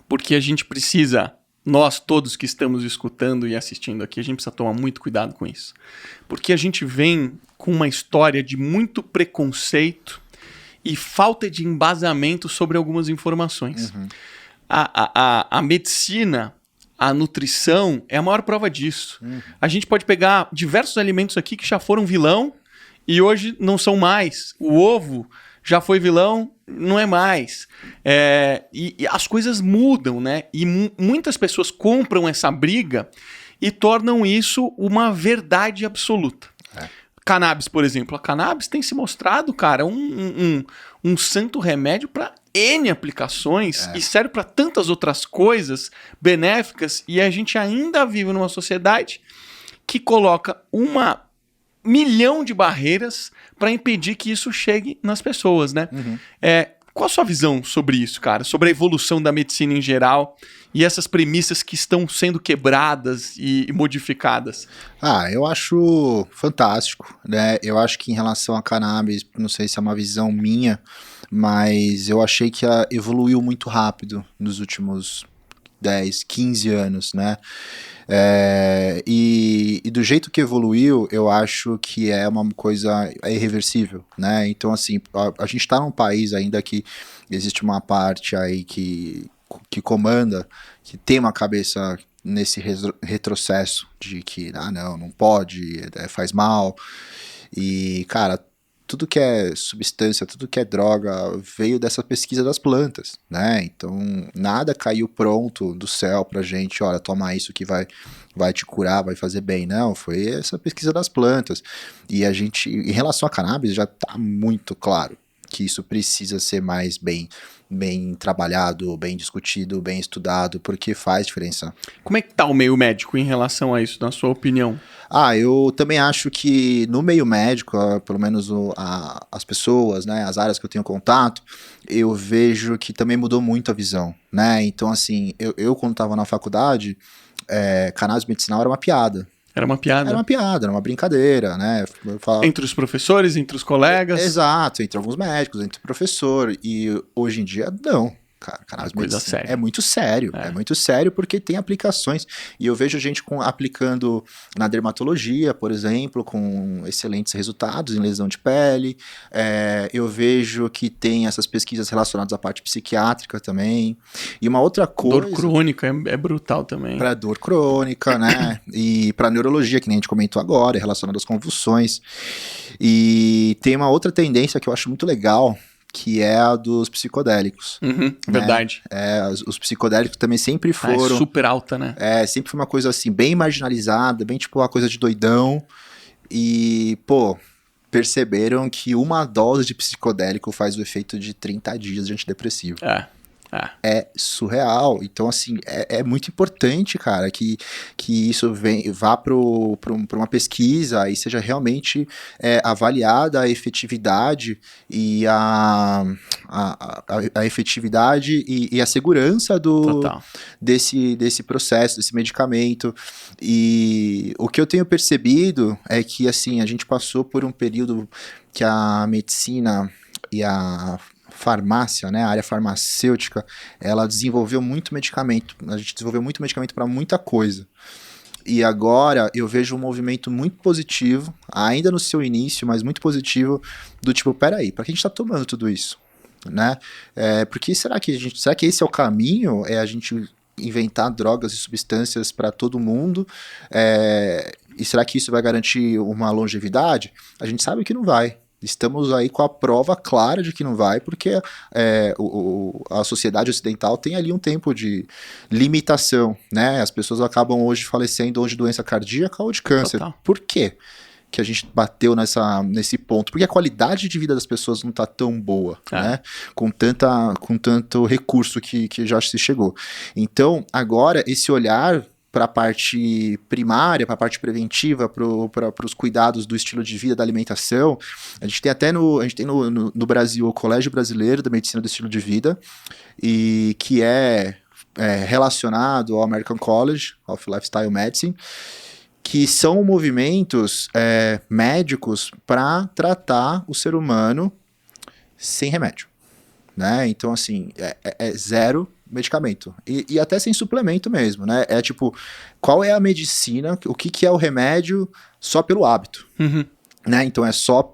Speaker 1: Porque a gente precisa... Nós todos que estamos escutando e assistindo aqui, a gente precisa tomar muito cuidado com isso. Porque a gente vem com uma história de muito preconceito e falta de embasamento sobre algumas informações. A medicina, a nutrição é a maior prova disso. A gente pode pegar diversos alimentos aqui que já foram vilão e hoje não são mais. O ovo já foi vilão, não é mais. E as coisas mudam, né? E muitas pessoas compram essa briga e tornam isso uma verdade absoluta. Cannabis, por exemplo. A cannabis tem se mostrado, cara, um santo remédio para N aplicações e serve para tantas outras coisas benéficas, e a gente ainda vive numa sociedade que coloca 1 milhão de barreiras para impedir que isso chegue nas pessoas, né? Qual a sua visão sobre isso, cara? Sobre a evolução da medicina em geral e essas premissas que estão sendo quebradas e modificadas?
Speaker 2: Eu acho fantástico, né? Eu acho que em relação a cannabis, não sei se é uma visão minha, mas eu achei que evoluiu muito rápido nos últimos 10, 15 anos, né? E do jeito que evoluiu, eu acho que é uma coisa irreversível, né? Então, assim, a gente está num país ainda que existe uma parte aí que comanda, que tem uma cabeça nesse retrocesso de que, não pode, faz mal. E, cara, tudo que é substância, tudo que é droga veio dessa pesquisa das plantas, né? Então, nada caiu pronto do céu pra gente, olha, toma isso que vai te curar, vai fazer bem. Não, foi essa pesquisa das plantas. E a gente, em relação a cannabis, já tá muito claro que isso precisa ser mais bem trabalhado, bem discutido, bem estudado, porque faz diferença.
Speaker 1: Como é que tá o meio médico em relação a isso, na sua opinião?
Speaker 2: Eu também acho que no meio médico, pelo menos as pessoas, né, as áreas que eu tenho contato, eu vejo que também mudou muito a visão, né? Então, assim, eu quando estava na faculdade, cannabis medicinal era uma piada.
Speaker 1: Era uma piada?
Speaker 2: Era uma piada, era uma brincadeira, né?
Speaker 1: Entre os professores, entre os colegas?
Speaker 2: Exato, entre alguns médicos, entre o professor. E hoje em dia, não. Cannabis
Speaker 1: coisa séria.
Speaker 2: É muito sério. É muito sério porque tem aplicações. E eu vejo gente aplicando na dermatologia, por exemplo, com excelentes resultados em lesão de pele. Eu vejo que tem essas pesquisas relacionadas à parte psiquiátrica também. E uma outra coisa...
Speaker 1: Dor crônica é brutal também.
Speaker 2: Para dor crônica, né? E para neurologia, que nem a gente comentou agora, relacionada às convulsões. E tem uma outra tendência que eu acho muito legal, que é a dos psicodélicos.
Speaker 1: Verdade.
Speaker 2: Os psicodélicos também sempre foram...
Speaker 1: É super alta, né?
Speaker 2: Sempre foi uma coisa assim, bem marginalizada, bem tipo uma coisa de doidão. E, perceberam que uma dose de psicodélico faz o efeito de 30 dias de antidepressivo. É surreal. Então, assim, é muito importante, cara, que isso vá para uma pesquisa e seja realmente avaliada a efetividade e a efetividade e a segurança desse processo, desse medicamento. E o que eu tenho percebido é que, assim, a gente passou por um período que a medicina e a farmácia, né, a área farmacêutica, ela desenvolveu muito medicamento. A gente desenvolveu muito medicamento para muita coisa. E agora eu vejo um movimento muito positivo, ainda no seu início, mas muito positivo, do tipo, peraí, para que a gente está tomando tudo isso? Né? Porque será que esse é o caminho? É a gente inventar drogas e substâncias para todo mundo? E será que isso vai garantir uma longevidade? A gente sabe que não vai. Estamos aí com a prova clara de que não vai, porque a sociedade ocidental tem ali um tempo de limitação, né? As pessoas acabam hoje falecendo ou de doença cardíaca ou de câncer.
Speaker 1: Total.
Speaker 2: Por quê que a gente bateu nesse ponto? Porque a qualidade de vida das pessoas não está tão boa, né? Com tanto recurso que já se chegou. Então, agora, esse olhar para a parte primária, para a parte preventiva, para os cuidados do estilo de vida, da alimentação. A gente tem no Brasil o Colégio Brasileiro da Medicina do Estilo de Vida, e que é relacionado ao American College of Lifestyle Medicine, que são movimentos médicos para tratar o ser humano sem remédio, né? Então, assim, zero medicamento. E até sem suplemento mesmo, né? Tipo, qual é a medicina, o que é o remédio só pelo hábito? Né? Então é só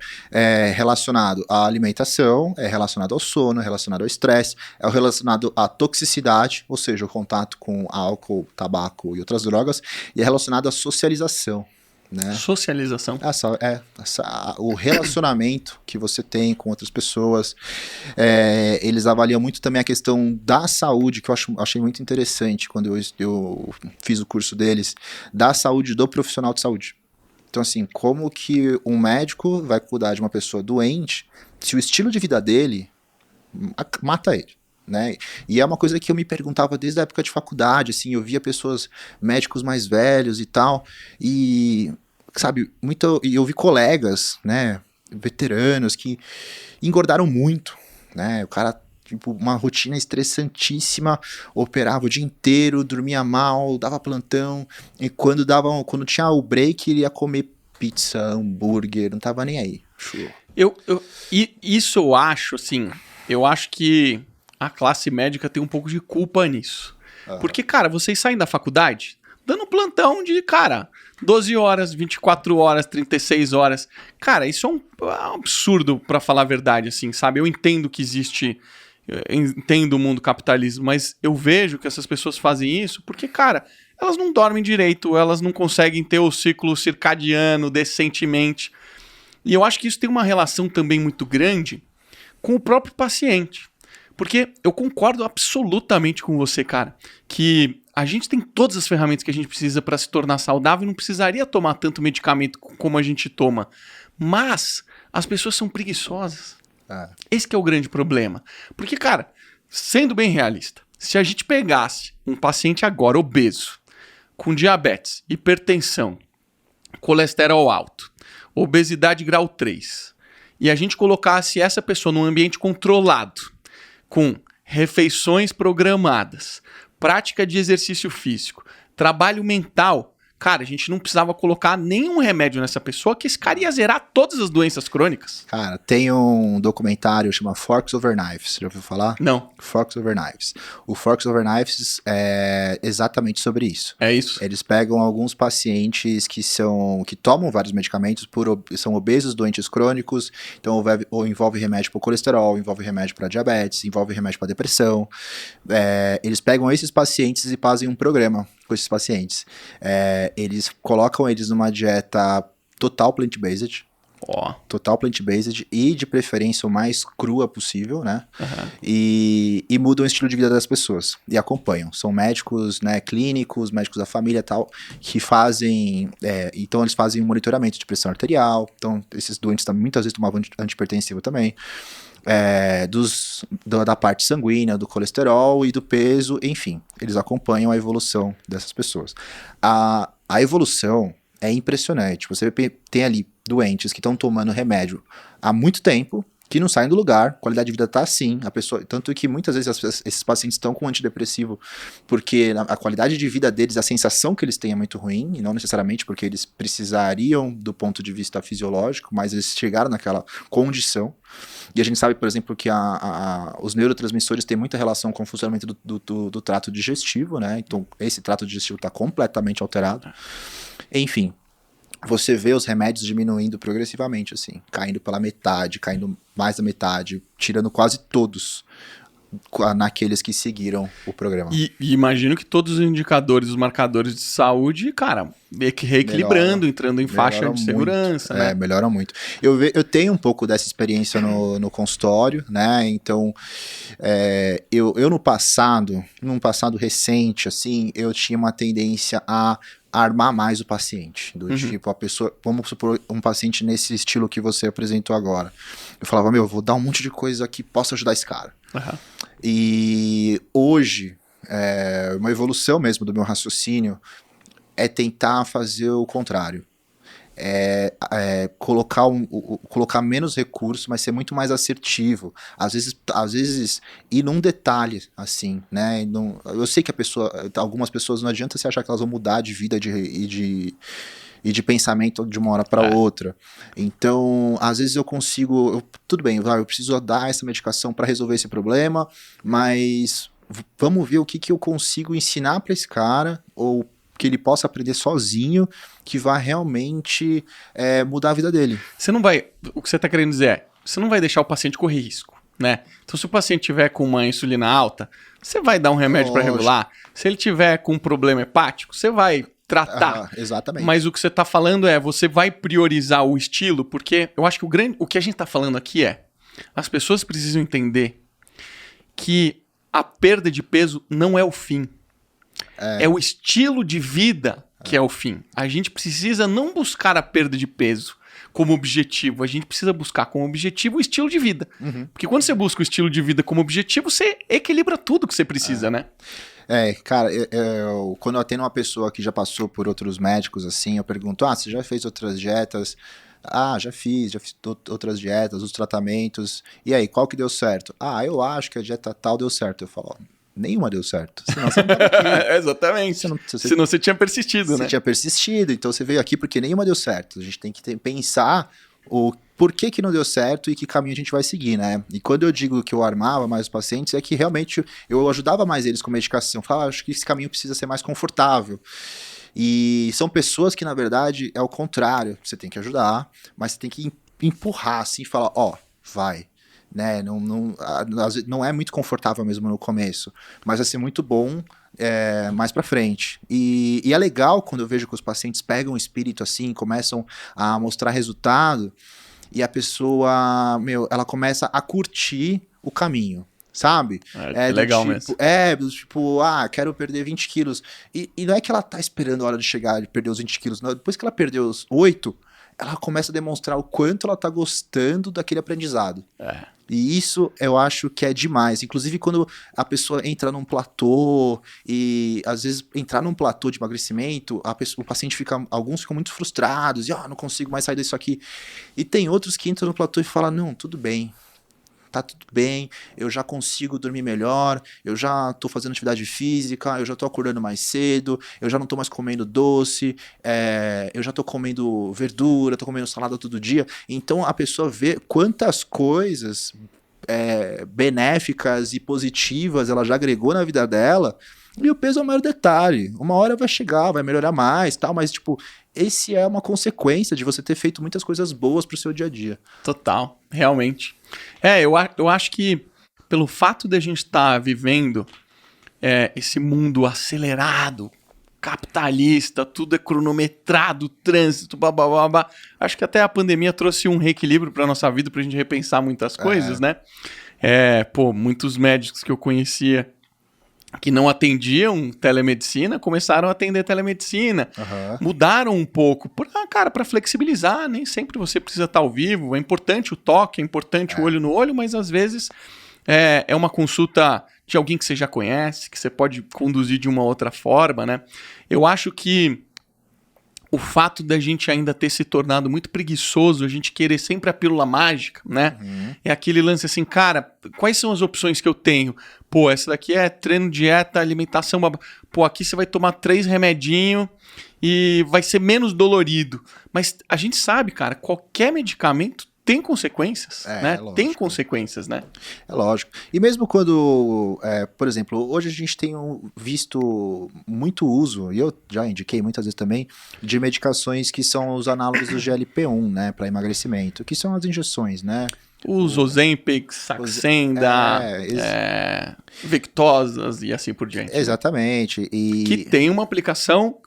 Speaker 2: relacionado à alimentação, é relacionado ao sono, é relacionado ao estresse, é relacionado à toxicidade, ou seja, o contato com álcool, tabaco e outras drogas, e é relacionado à socialização. Né?
Speaker 1: Socialização.
Speaker 2: O relacionamento que você tem com outras pessoas. Eles avaliam muito também a questão da saúde, que eu achei muito interessante quando eu fiz o curso deles, da saúde do profissional de saúde. Então, assim, como que um médico vai cuidar de uma pessoa doente se o estilo de vida dele mata ele? Né? E é uma coisa que eu me perguntava desde a época de faculdade, assim, eu via médicos mais velhos e tal, e, sabe, e eu vi colegas, né, veteranos que engordaram muito, né, o cara tipo, uma rotina estressantíssima, operava o dia inteiro, dormia mal, dava plantão, e quando tinha o break, ele ia comer pizza, hambúrguer, não tava nem aí.
Speaker 1: Isso eu acho, assim, eu acho que a classe médica tem um pouco de culpa nisso. Porque, cara, vocês saem da faculdade dando plantão de, cara, 12 horas, 24 horas, 36 horas. Cara, isso é um absurdo, pra falar a verdade, assim, sabe? Eu entendo que existe, entendo o mundo capitalismo, mas eu vejo que essas pessoas fazem isso porque, cara, elas não dormem direito, elas não conseguem ter o ciclo circadiano decentemente. E eu acho que isso tem uma relação também muito grande com o próprio paciente. Porque eu concordo absolutamente com você, cara, que a gente tem todas as ferramentas que a gente precisa para se tornar saudável e não precisaria tomar tanto medicamento como a gente toma. Mas as pessoas são preguiçosas. Esse que é o grande problema. Porque, cara, sendo bem realista, se a gente pegasse um paciente agora obeso, com diabetes, hipertensão, colesterol alto, obesidade grau 3, e a gente colocasse essa pessoa num ambiente controlado, com refeições programadas, prática de exercício físico, trabalho mental, cara, a gente não precisava colocar nenhum remédio nessa pessoa, que esse cara ia zerar todas as doenças crônicas.
Speaker 2: Cara, tem um documentário chamado Forks Over Knives, já ouviu falar?
Speaker 1: Não.
Speaker 2: Forks Over Knives. O Forks Over Knives é exatamente sobre isso.
Speaker 1: É isso?
Speaker 2: Eles pegam alguns pacientes que tomam vários medicamentos, são obesos, doentes crônicos, então envolve remédio para colesterol, envolve remédio para diabetes, envolve remédio para depressão. Eles pegam esses pacientes e fazem um programa com esses pacientes. Eles colocam eles numa dieta total plant-based. Total plant-based e de preferência o mais crua possível, né? E mudam o estilo de vida das pessoas e acompanham. São médicos, né, clínicos, médicos da família e tal, que fazem, então eles fazem um monitoramento de pressão arterial, então esses doentes muitas vezes tomavam antihipertensivo também, da parte sanguínea, do colesterol e do peso, enfim, eles acompanham a evolução dessas pessoas. A evolução é impressionante. Você tem ali doentes que estão tomando remédio há muito tempo, que não saem do lugar, a qualidade de vida está assim, tanto que muitas vezes esses pacientes estão com antidepressivo porque a qualidade de vida deles, a sensação que eles têm é muito ruim, e não necessariamente porque eles precisariam do ponto de vista fisiológico, mas eles chegaram naquela condição. E a gente sabe, por exemplo, que os neurotransmissores têm muita relação com o funcionamento do trato digestivo, né? Então esse trato digestivo está completamente alterado. Enfim, você vê os remédios diminuindo progressivamente, assim, caindo pela metade, caindo mais da metade, tirando quase todos naqueles que seguiram o programa.
Speaker 1: E imagino que todos os indicadores, os marcadores de saúde, cara, reequilibrando, entrando em faixa de segurança, né?
Speaker 2: Melhoram muito. Eu tenho um pouco dessa experiência no consultório, né? Então, eu no passado, num passado recente, assim, eu tinha uma tendência a armar mais o paciente, tipo, a pessoa, vamos supor, um paciente nesse estilo que você apresentou agora, eu falava, vou dar um monte de coisa que possa ajudar esse cara. E hoje, uma evolução mesmo do meu raciocínio é tentar fazer o contrário. Colocar menos recurso, mas ser muito mais assertivo. Às vezes ir num detalhe, assim, né? Eu sei que algumas pessoas não adianta se achar que elas vão mudar de vida e de pensamento de uma hora para outra. Então, às vezes eu consigo... tudo bem, eu preciso dar essa medicação para resolver esse problema, mas vamos ver o que eu consigo ensinar para esse cara, ou que ele possa aprender sozinho, que vai realmente mudar a vida dele.
Speaker 1: O que você está querendo dizer é, você não vai deixar o paciente correr risco, né? Então, se o paciente tiver com uma insulina alta, você vai dar um remédio para regular. Se ele tiver com um problema hepático, você vai tratar.
Speaker 2: Exatamente.
Speaker 1: Mas o que você está falando você vai priorizar o estilo, porque eu acho que o que a gente está falando aqui as pessoas precisam entender que a perda de peso não é o fim. É o estilo de vida que é o fim. A gente precisa não buscar a perda de peso como objetivo, a gente precisa buscar como objetivo o estilo de vida. Porque quando você busca o estilo de vida como objetivo, você equilibra tudo que você precisa, né?
Speaker 2: Cara, quando eu atendo uma pessoa que já passou por outros médicos, assim, eu pergunto, você já fez outras dietas? Já fiz outras dietas, os tratamentos. E aí, qual que deu certo? Eu acho que a dieta tal deu certo. Eu falo, ó, nenhuma deu certo. Senão você não tava aqui.
Speaker 1: Exatamente. Senão você tinha persistido, né?
Speaker 2: Você tinha persistido, então você veio aqui porque nenhuma deu certo. A gente tem que pensar o porquê que não deu certo e que caminho a gente vai seguir, né? E quando eu digo que eu armava mais os pacientes, é que realmente eu ajudava mais eles com medicação. Falava, acho que esse caminho precisa ser mais confortável. E são pessoas que, na verdade, é o contrário. Você tem que ajudar, mas você tem que empurrar, assim, e falar, vai. Né? Não é muito confortável mesmo no começo, mas vai ser muito bom mais pra frente. E é legal quando eu vejo que os pacientes pegam o espírito assim, começam a mostrar resultado, e a pessoa, ela começa a curtir o caminho. Sabe?
Speaker 1: É legal mesmo.
Speaker 2: Quero perder 20 quilos. E não é que ela tá esperando a hora de chegar, de perder os 20 quilos. Não. Depois que ela perdeu os 8, ela começa a demonstrar o quanto ela tá gostando daquele aprendizado. E isso eu acho que é demais. Inclusive quando a pessoa entra num platô, e às vezes entrar num platô de emagrecimento, o paciente alguns ficam muito frustrados, e não consigo mais sair disso aqui. E tem outros que entram no platô e falam, não, tudo bem. Tá tudo bem, eu já consigo dormir melhor, eu já tô fazendo atividade física, eu já tô acordando mais cedo, eu já não tô mais comendo doce, eu já tô comendo verdura, tô comendo salada todo dia. Então a pessoa vê quantas coisas benéficas e positivas ela já agregou na vida dela, e o peso é o maior detalhe. Uma hora vai chegar, vai melhorar mais, tal, mas esse é uma consequência de você ter feito muitas coisas boas pro seu dia a dia.
Speaker 1: Total, realmente. Eu acho que pelo fato de a gente estar vivendo esse mundo acelerado, capitalista, tudo é cronometrado, trânsito, babá, acho que até a pandemia trouxe um reequilíbrio para nossa vida, pra gente repensar muitas coisas, né? Muitos médicos que eu conhecia que não atendiam telemedicina, começaram a atender telemedicina. Mudaram um pouco, para flexibilizar, nem sempre você precisa estar ao vivo, é importante o toque, é importante o olho no olho, mas às vezes é uma consulta de alguém que você já conhece, que você pode conduzir de uma outra forma, né? Eu acho que o fato da gente ainda ter se tornado muito preguiçoso, a gente querer sempre a pílula mágica, né? É aquele lance assim, cara, quais são as opções que eu tenho? Essa daqui é treino, dieta, alimentação. Aqui você vai tomar 3 remedinhos e vai ser menos dolorido. Mas a gente sabe, cara, qualquer medicamento tem consequências, né?
Speaker 2: Lógico.
Speaker 1: Tem consequências, né?
Speaker 2: É lógico. E mesmo quando, por exemplo, hoje a gente tem visto muito uso, e eu já indiquei muitas vezes também, de medicações que são os análogos do GLP-1, né, para emagrecimento, que são as injeções, né?
Speaker 1: Os Ozempic, Saxenda, Victosas e assim por diante.
Speaker 2: Exatamente. E...
Speaker 1: que tem uma aplicação,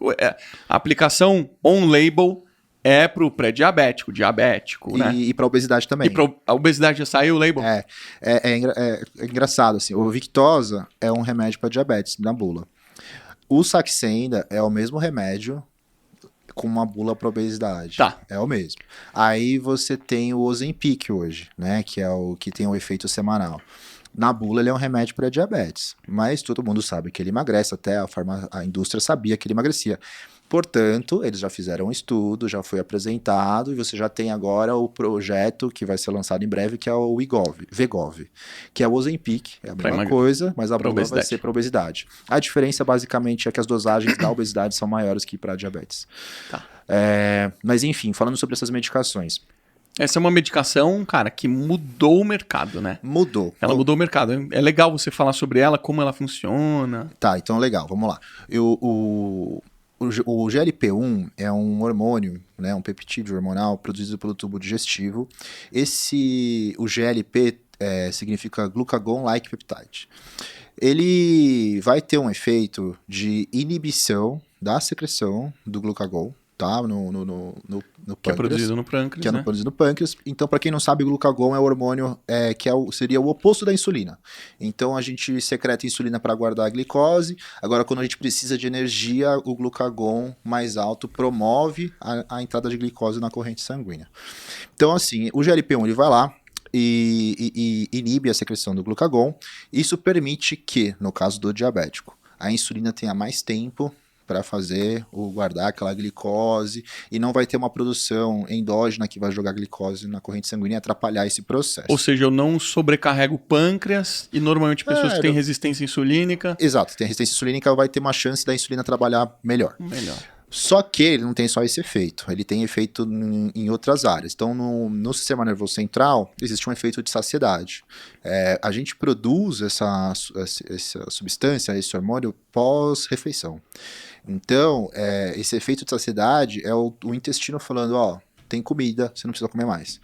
Speaker 1: a aplicação on-label é pro pré-diabético, diabético, né?
Speaker 2: E pra obesidade também.
Speaker 1: A obesidade já saiu o label?
Speaker 2: É engraçado, assim, o Victoza é um remédio para diabetes, na bula. O Saxenda é o mesmo remédio com uma bula para obesidade.
Speaker 1: Tá.
Speaker 2: É o mesmo. Aí você tem o Ozempic hoje, né? Que é o que tem o efeito semanal. Na bula ele é um remédio para diabetes, mas todo mundo sabe que ele emagrece, até a indústria sabia que ele emagrecia. Portanto, eles já fizeram um estudo, já foi apresentado, e você já tem agora o projeto que vai ser lançado em breve, que é o Wegovy, que é o Ozempic, é a mesma coisa, mas a bula vai ser para obesidade. A diferença basicamente é que as dosagens da obesidade são maiores que para diabetes.
Speaker 1: Tá.
Speaker 2: Mas enfim, falando sobre essas medicações.
Speaker 1: Essa é uma medicação, cara, que mudou o mercado, né?
Speaker 2: Mudou.
Speaker 1: Ela mudou o mercado. É legal você falar sobre ela, como ela funciona.
Speaker 2: Tá, então legal, vamos lá. O GLP-1 é um hormônio, né, um peptídeo hormonal produzido pelo tubo digestivo. O GLP significa Glucagon-like peptide. Ele vai ter um efeito de inibição da secreção do glucagon, tá? No pâncreas.
Speaker 1: Que é produzido no pâncreas,
Speaker 2: Que é produzido no pâncreas. Então, para quem não sabe, o glucagon é o hormônio que seria o oposto da insulina. Então, a gente secreta insulina para guardar a glicose. Agora, quando a gente precisa de energia, o glucagon mais alto promove a entrada de glicose na corrente sanguínea. Então, assim, o GLP-1 ele vai lá e inibe a secreção do glucagon. Isso permite que, no caso do diabético, a insulina tenha mais tempo para guardar aquela glicose, e não vai ter uma produção endógena que vai jogar glicose na corrente sanguínea e atrapalhar esse processo.
Speaker 1: Ou seja, eu não sobrecarrego o pâncreas e normalmente pessoas que têm resistência insulínica...
Speaker 2: Exato, tem resistência insulínica, vai ter uma chance da insulina trabalhar melhor. Só que ele não tem só esse efeito, ele tem efeito em outras áreas. Então, no sistema nervoso central, existe um efeito de saciedade. A gente produz essa substância, esse hormônio, pós-refeição. Então, esse efeito de saciedade é o intestino falando, ó, tem comida, você não precisa comer mais.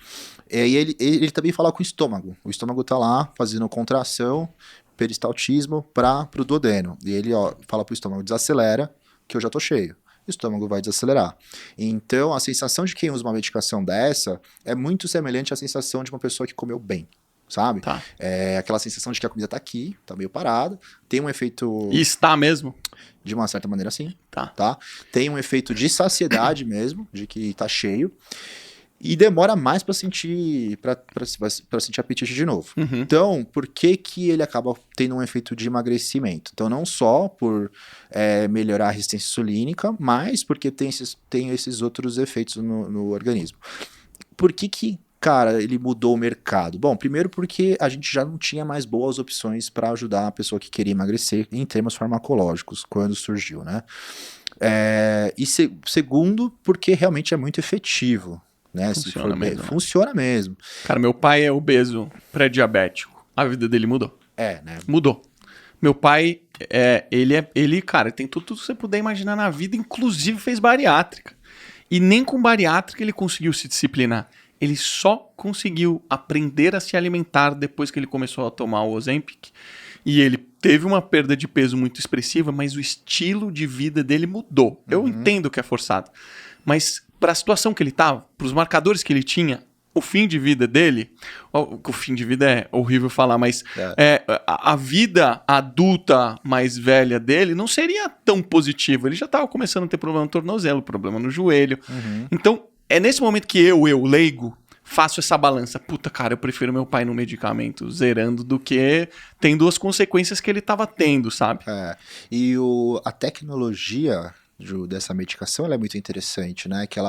Speaker 2: E aí ele também fala com o estômago. O estômago tá lá fazendo contração, peristaltismo pro duodeno. E ele fala pro estômago, desacelera, que eu já tô cheio. O estômago vai desacelerar. Então, a sensação de quem usa uma medicação dessa é muito semelhante à sensação de uma pessoa que comeu bem, sabe?
Speaker 1: Tá.
Speaker 2: É aquela sensação de que a comida tá aqui, tá meio parada, tem um efeito...
Speaker 1: E está mesmo?
Speaker 2: De uma certa maneira, sim.
Speaker 1: Tá.
Speaker 2: Tem um efeito de saciedade mesmo, de que tá cheio. E demora mais para sentir apetite de novo.
Speaker 1: Uhum.
Speaker 2: Então, por que ele acaba tendo um efeito de emagrecimento? Então, não só por melhorar a resistência insulínica, mas porque tem esses outros efeitos no organismo. Por que, cara, ele mudou o mercado? Bom, primeiro porque a gente já não tinha mais boas opções para ajudar a pessoa que queria emagrecer em termos farmacológicos, quando surgiu, né? Segundo, porque realmente é muito efetivo. Né? Funciona mesmo.
Speaker 1: Cara, meu pai é obeso, pré-diabético. A vida dele mudou.
Speaker 2: Né?
Speaker 1: Mudou. Meu pai, cara, tem tudo que você puder imaginar na vida, inclusive fez bariátrica. E nem com bariátrica ele conseguiu se disciplinar. Ele só conseguiu aprender a se alimentar depois que ele começou a tomar o Ozempic. E ele teve uma perda de peso muito expressiva, mas o estilo de vida dele mudou. Eu entendo que é forçado. Mas para a situação que ele estava, para os marcadores que ele tinha, o fim de vida dele... O fim de vida é horrível falar, mas a vida adulta mais velha dele não seria tão positiva. Ele já estava começando a ter problema no tornozelo, problema no joelho. Então, é nesse momento que eu, leigo, faço essa balança. Puta, cara, eu prefiro meu pai no medicamento zerando do que tendo as consequências que ele estava tendo, sabe?
Speaker 2: E a tecnologia dessa medicação ela é muito interessante, né? Que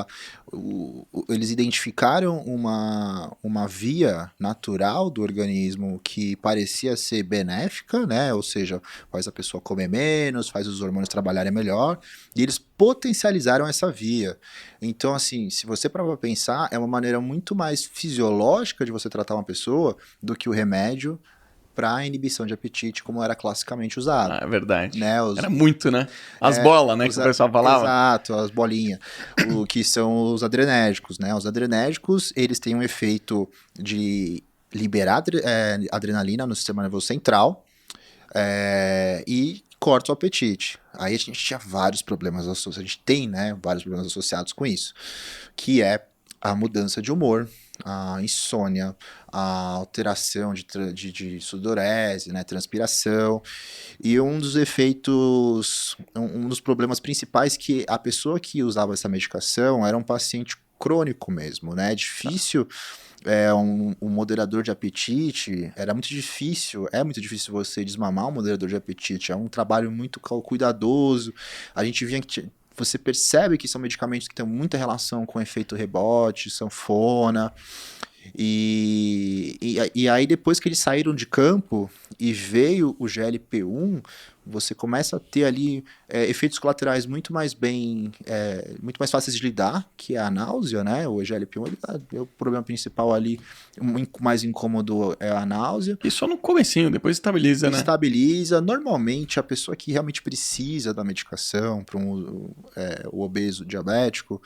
Speaker 2: eles identificaram uma via natural do organismo que parecia ser benéfica, né? Ou seja, faz a pessoa comer menos, faz os hormônios trabalharem melhor, e eles potencializaram essa via. Então, assim, se você parar pra pensar, é uma maneira muito mais fisiológica de você tratar uma pessoa do que o remédio para inibição de apetite, como era classicamente usado.
Speaker 1: É verdade.
Speaker 2: Né?
Speaker 1: Era muito, né? As bolas, né? Que o pessoal falava.
Speaker 2: Exato, as bolinhas. Que são os adrenérgicos, né? Os adrenérgicos, eles têm um efeito de liberar adrenalina no sistema nervoso central e corta o apetite. Aí a gente tinha vários problemas associados, a gente tem, né, vários problemas associados com isso, que é a mudança de humor, a insônia, a alteração de sudorese, né, transpiração, e um dos efeitos, um dos problemas principais que a pessoa que usava essa medicação era um paciente crônico mesmo, né, difícil, um moderador de apetite, é muito difícil você desmamar um moderador de apetite, é um trabalho muito cuidadoso, a gente via que você percebe que são medicamentos que têm muita relação com efeito rebote, sanfona, e aí depois que eles saíram de campo e veio o GLP-1, você começa a ter ali efeitos colaterais muito mais fáceis de lidar, que é a náusea, né? O GLP-1, o problema principal ali, o mais incômodo é a náusea.
Speaker 1: E só no comecinho, depois estabiliza, né?
Speaker 2: Estabiliza. Normalmente, a pessoa que realmente precisa da medicação para o obeso diabético,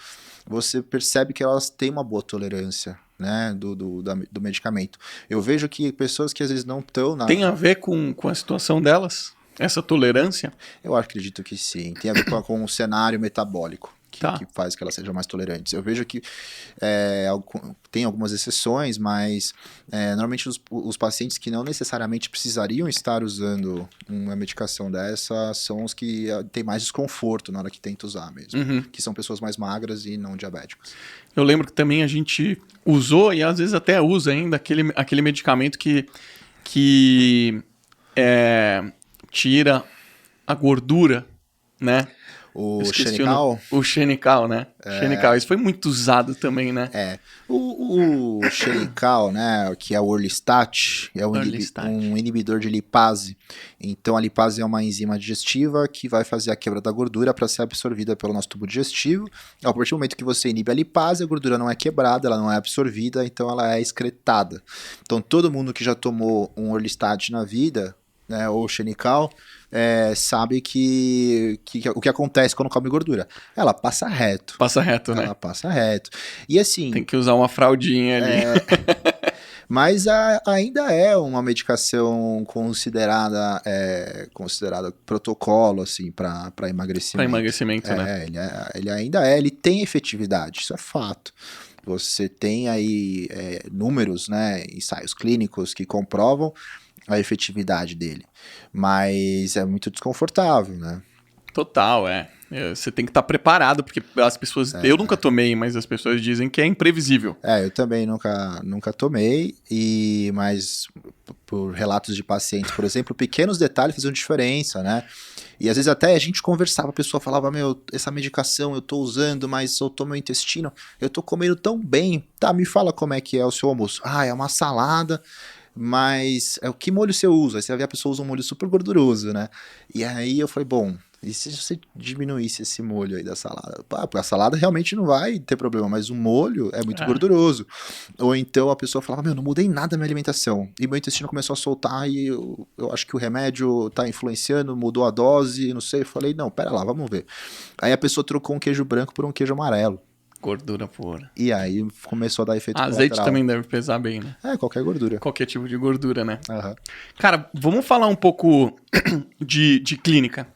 Speaker 2: você percebe que elas têm uma boa tolerância, né, do medicamento. Eu vejo que pessoas que às vezes não estão na...
Speaker 1: Tem a ver com a situação delas? Essa tolerância?
Speaker 2: Eu acredito que sim. Tem a ver com o cenário metabólico que faz que elas sejam mais tolerantes. Eu vejo que tem algumas exceções, mas normalmente os pacientes que não necessariamente precisariam estar usando uma medicação dessa são os que têm mais desconforto na hora que tenta usar mesmo, que são pessoas mais magras e não diabéticas.
Speaker 1: Eu lembro que também a gente usou e às vezes até usa ainda aquele medicamento que tira a gordura né?
Speaker 2: O Xenical?
Speaker 1: O Xenical, né? Xenical, isso foi muito usado também, né?
Speaker 2: O Xenical, né, que é o Orlistat, é um inibidor de lipase. Então a lipase é uma enzima digestiva que vai fazer a quebra da gordura para ser absorvida pelo nosso tubo digestivo. A partir do momento que você inibe a lipase, a gordura não é quebrada, ela não é absorvida, então ela é excretada. Então todo mundo que já tomou um Orlistat na vida, né, ou Xenical, sabe que o que acontece quando come gordura? Ela passa reto.
Speaker 1: Passa reto, né?
Speaker 2: Ela passa reto. E assim...
Speaker 1: Tem que usar uma fraldinha ali.
Speaker 2: Mas ainda é uma medicação considerada protocolo, assim, para emagrecimento.
Speaker 1: Para emagrecimento, né?
Speaker 2: Ele ainda ele tem efetividade, isso é fato. Você tem aí números, né, ensaios clínicos que comprovam a efetividade dele, mas é muito desconfortável, né?
Speaker 1: Total, você tem que estar preparado, porque as pessoas... eu nunca tomei, mas as pessoas dizem que é imprevisível.
Speaker 2: Eu também nunca tomei, mas por relatos de pacientes, por exemplo, pequenos detalhes faziam diferença, né? E às vezes até a gente conversava, a pessoa falava, essa medicação eu tô usando, mas soltou meu intestino, eu tô comendo tão bem. Tá, me fala como é que é o seu almoço. É uma salada... Mas que molho você usa? Aí você vai ver a pessoa usa um molho super gorduroso, né? E aí eu falei, bom, e se você diminuísse esse molho aí da salada? A salada realmente não vai ter problema, mas o molho é muito gorduroso. Ou então a pessoa falava, não mudei nada na minha alimentação. E meu intestino começou a soltar e eu acho que o remédio tá influenciando, mudou a dose, não sei. Eu falei, não, pera lá, vamos ver. Aí a pessoa trocou um queijo branco por um queijo amarelo.
Speaker 1: Gordura pura.
Speaker 2: E aí começou a dar efeito colateral.
Speaker 1: Azeite também deve pesar bem, né?
Speaker 2: Qualquer gordura.
Speaker 1: Qualquer tipo de gordura, né?
Speaker 2: Uhum.
Speaker 1: Cara, vamos falar um pouco de clínica.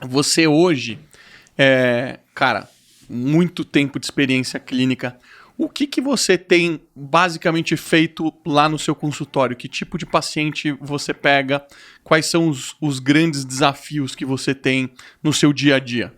Speaker 1: Você hoje, cara, muito tempo de experiência clínica. O que você tem basicamente feito lá no seu consultório? Que tipo de paciente você pega? Quais são os grandes desafios que você tem no seu dia a dia?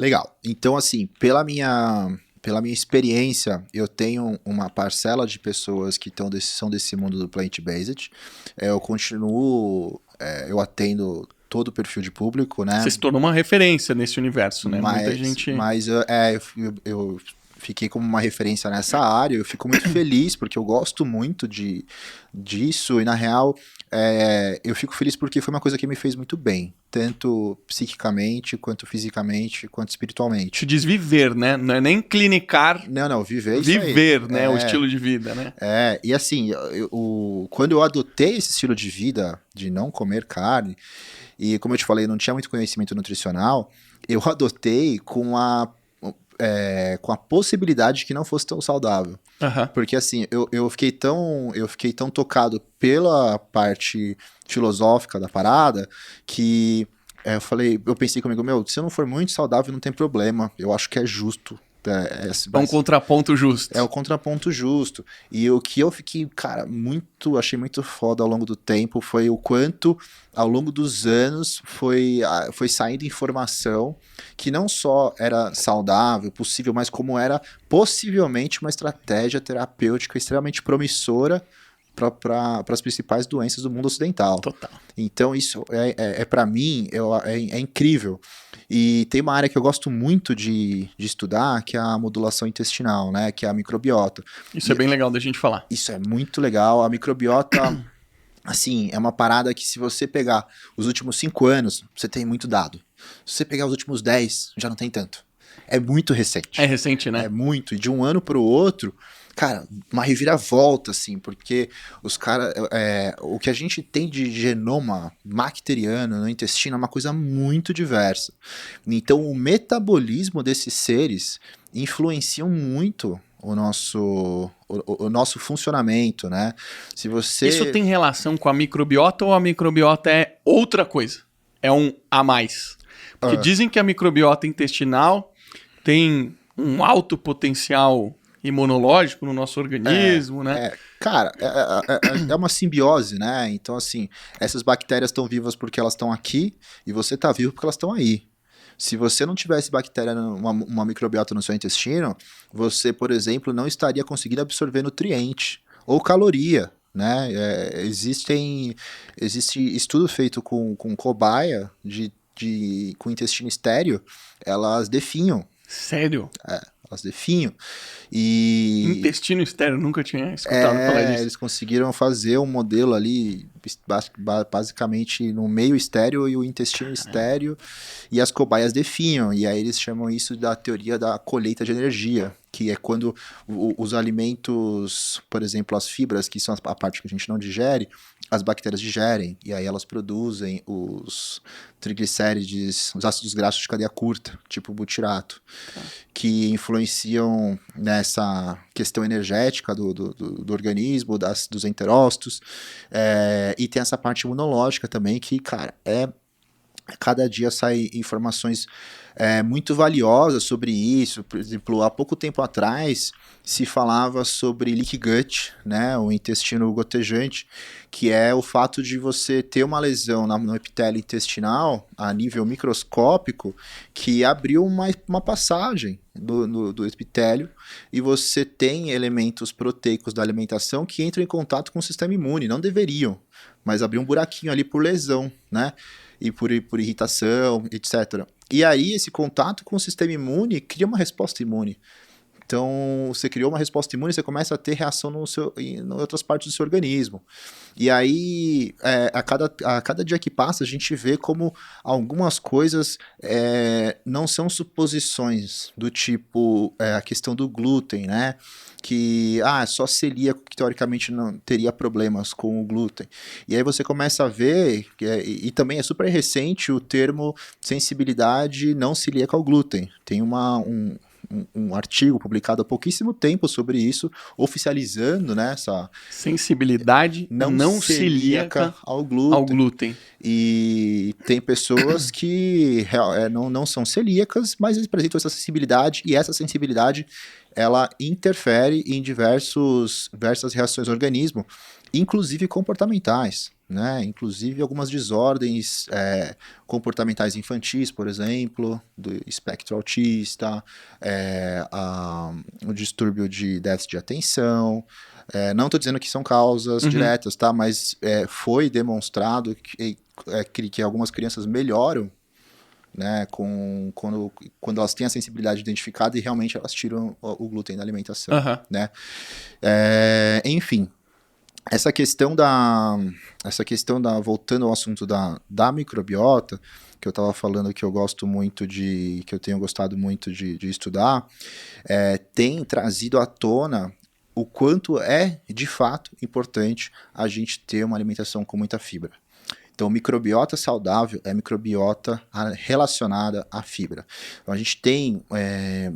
Speaker 2: Legal. Então, assim, pela minha experiência, eu tenho uma parcela de pessoas que são desse mundo do plant-based. Eu continuo, eu atendo todo o perfil de público, né?
Speaker 1: Você se tornou uma referência nesse universo, né? Muita gente...
Speaker 2: Mas eu fiquei como uma referência nessa área, eu fico muito feliz porque eu gosto muito disso e na real eu fico feliz porque foi uma coisa que me fez muito bem, tanto psiquicamente, quanto fisicamente, quanto espiritualmente.
Speaker 1: Te diz viver, né? Não é nem clinicar.
Speaker 2: Não, viver isso
Speaker 1: viver,
Speaker 2: aí.
Speaker 1: né? O estilo de vida, né?
Speaker 2: E assim, quando eu adotei esse estilo de vida, de não comer carne, e como eu te falei, eu não tinha muito conhecimento nutricional, eu adotei com a possibilidade de que não fosse tão saudável.
Speaker 1: Uhum.
Speaker 2: Porque assim, eu fiquei tão tocado pela parte filosófica da parada que eu pensei comigo, se eu não for muito saudável não tem problema, eu acho que é justo.
Speaker 1: É um contraponto justo.
Speaker 2: É o contraponto justo. E o que eu fiquei, cara, achei muito foda ao longo do tempo foi o quanto, ao longo dos anos, foi saindo informação que não só era saudável, possível, mas como era possivelmente uma estratégia terapêutica extremamente promissora para as principais doenças do mundo ocidental.
Speaker 1: Total.
Speaker 2: Então isso para mim é incrível. E tem uma área que eu gosto muito de estudar, que é a modulação intestinal, né? Que é a microbiota.
Speaker 1: Isso é bem legal da gente falar.
Speaker 2: Isso é muito legal. A microbiota, assim, é uma parada que se você pegar os últimos 5 anos, você tem muito dado. Se você pegar os últimos 10, já não tem tanto. É muito recente.
Speaker 1: É recente, né?
Speaker 2: É muito. E de um ano para o outro, cara, uma reviravolta, assim, porque os caras. O que a gente tem de genoma bacteriano no intestino é uma coisa muito diversa. Então, o metabolismo desses seres influenciam muito o nosso funcionamento, né? Se você...
Speaker 1: Isso tem relação com a microbiota ou a microbiota é outra coisa? É um a mais? Porque dizem que a microbiota intestinal tem um alto potencial imunológico no nosso organismo, né?
Speaker 2: Cara, é uma simbiose, né? Então, assim, essas bactérias estão vivas porque elas estão aqui e você está vivo porque elas estão aí. Se você não tivesse bactéria, uma microbiota no seu intestino, você, por exemplo, não estaria conseguindo absorver nutriente ou caloria, né? Existe estudo feito com cobaia de com intestino estéreo, elas definham.
Speaker 1: Sério?
Speaker 2: Elas definham. E
Speaker 1: intestino estéreo, nunca tinha escutado falar disso.
Speaker 2: Eles conseguiram fazer um modelo ali, basicamente no meio estéreo e o intestino estéreo, e as cobaias definham, e aí eles chamam isso da teoria da colheita de energia, que é quando os alimentos, por exemplo, as fibras, que são a parte que a gente não digere, as bactérias digerem, e aí elas produzem os triglicérides, os ácidos graxos de cadeia curta, tipo butirato, que influenciam nessa questão energética do organismo, dos enterócitos, e tem essa parte imunológica também, que, cara, cada dia saem informações muito valiosas sobre isso. Por exemplo, há pouco tempo atrás se falava sobre leaky gut, né, o intestino gotejante, que é o fato de você ter uma lesão no epitélio intestinal a nível microscópico que abriu uma passagem do epitélio, e você tem elementos proteicos da alimentação que entram em contato com o sistema imune, não deveriam, mas abriu um buraquinho ali por lesão, né, e por irritação, etc. E aí esse contato com o sistema imune cria uma resposta imune. Então, você criou uma resposta imune, você começa a ter reação em outras partes do seu organismo. E aí, a cada dia que passa, a gente vê como algumas coisas não são suposições, do tipo a questão do glúten, né? Que só celíaco que teoricamente não teria problemas com o glúten. E aí você começa a ver, e também é super recente o termo sensibilidade não celíaca ao glúten. Tem um artigo publicado há pouquíssimo tempo sobre isso, oficializando, né, essa
Speaker 1: sensibilidade não celíaca
Speaker 2: ao glúten. E tem pessoas que não são celíacas, mas eles apresentam essa sensibilidade, e essa sensibilidade ela interfere em diversas reações do organismo, inclusive comportamentais, né? Inclusive algumas desordens comportamentais infantis, por exemplo, do espectro autista, o distúrbio de déficit de atenção. Não estou dizendo que são causas diretas, tá? Mas foi demonstrado que algumas crianças melhoram, né, quando elas têm a sensibilidade identificada e realmente elas tiram o glúten da alimentação, né? Enfim, essa questão voltando ao assunto da microbiota, que eu estava falando que eu tenho gostado muito de estudar, tem trazido à tona o quanto é de fato importante a gente ter uma alimentação com muita fibra. Então, microbiota saudável é microbiota relacionada à fibra. Então, a gente tem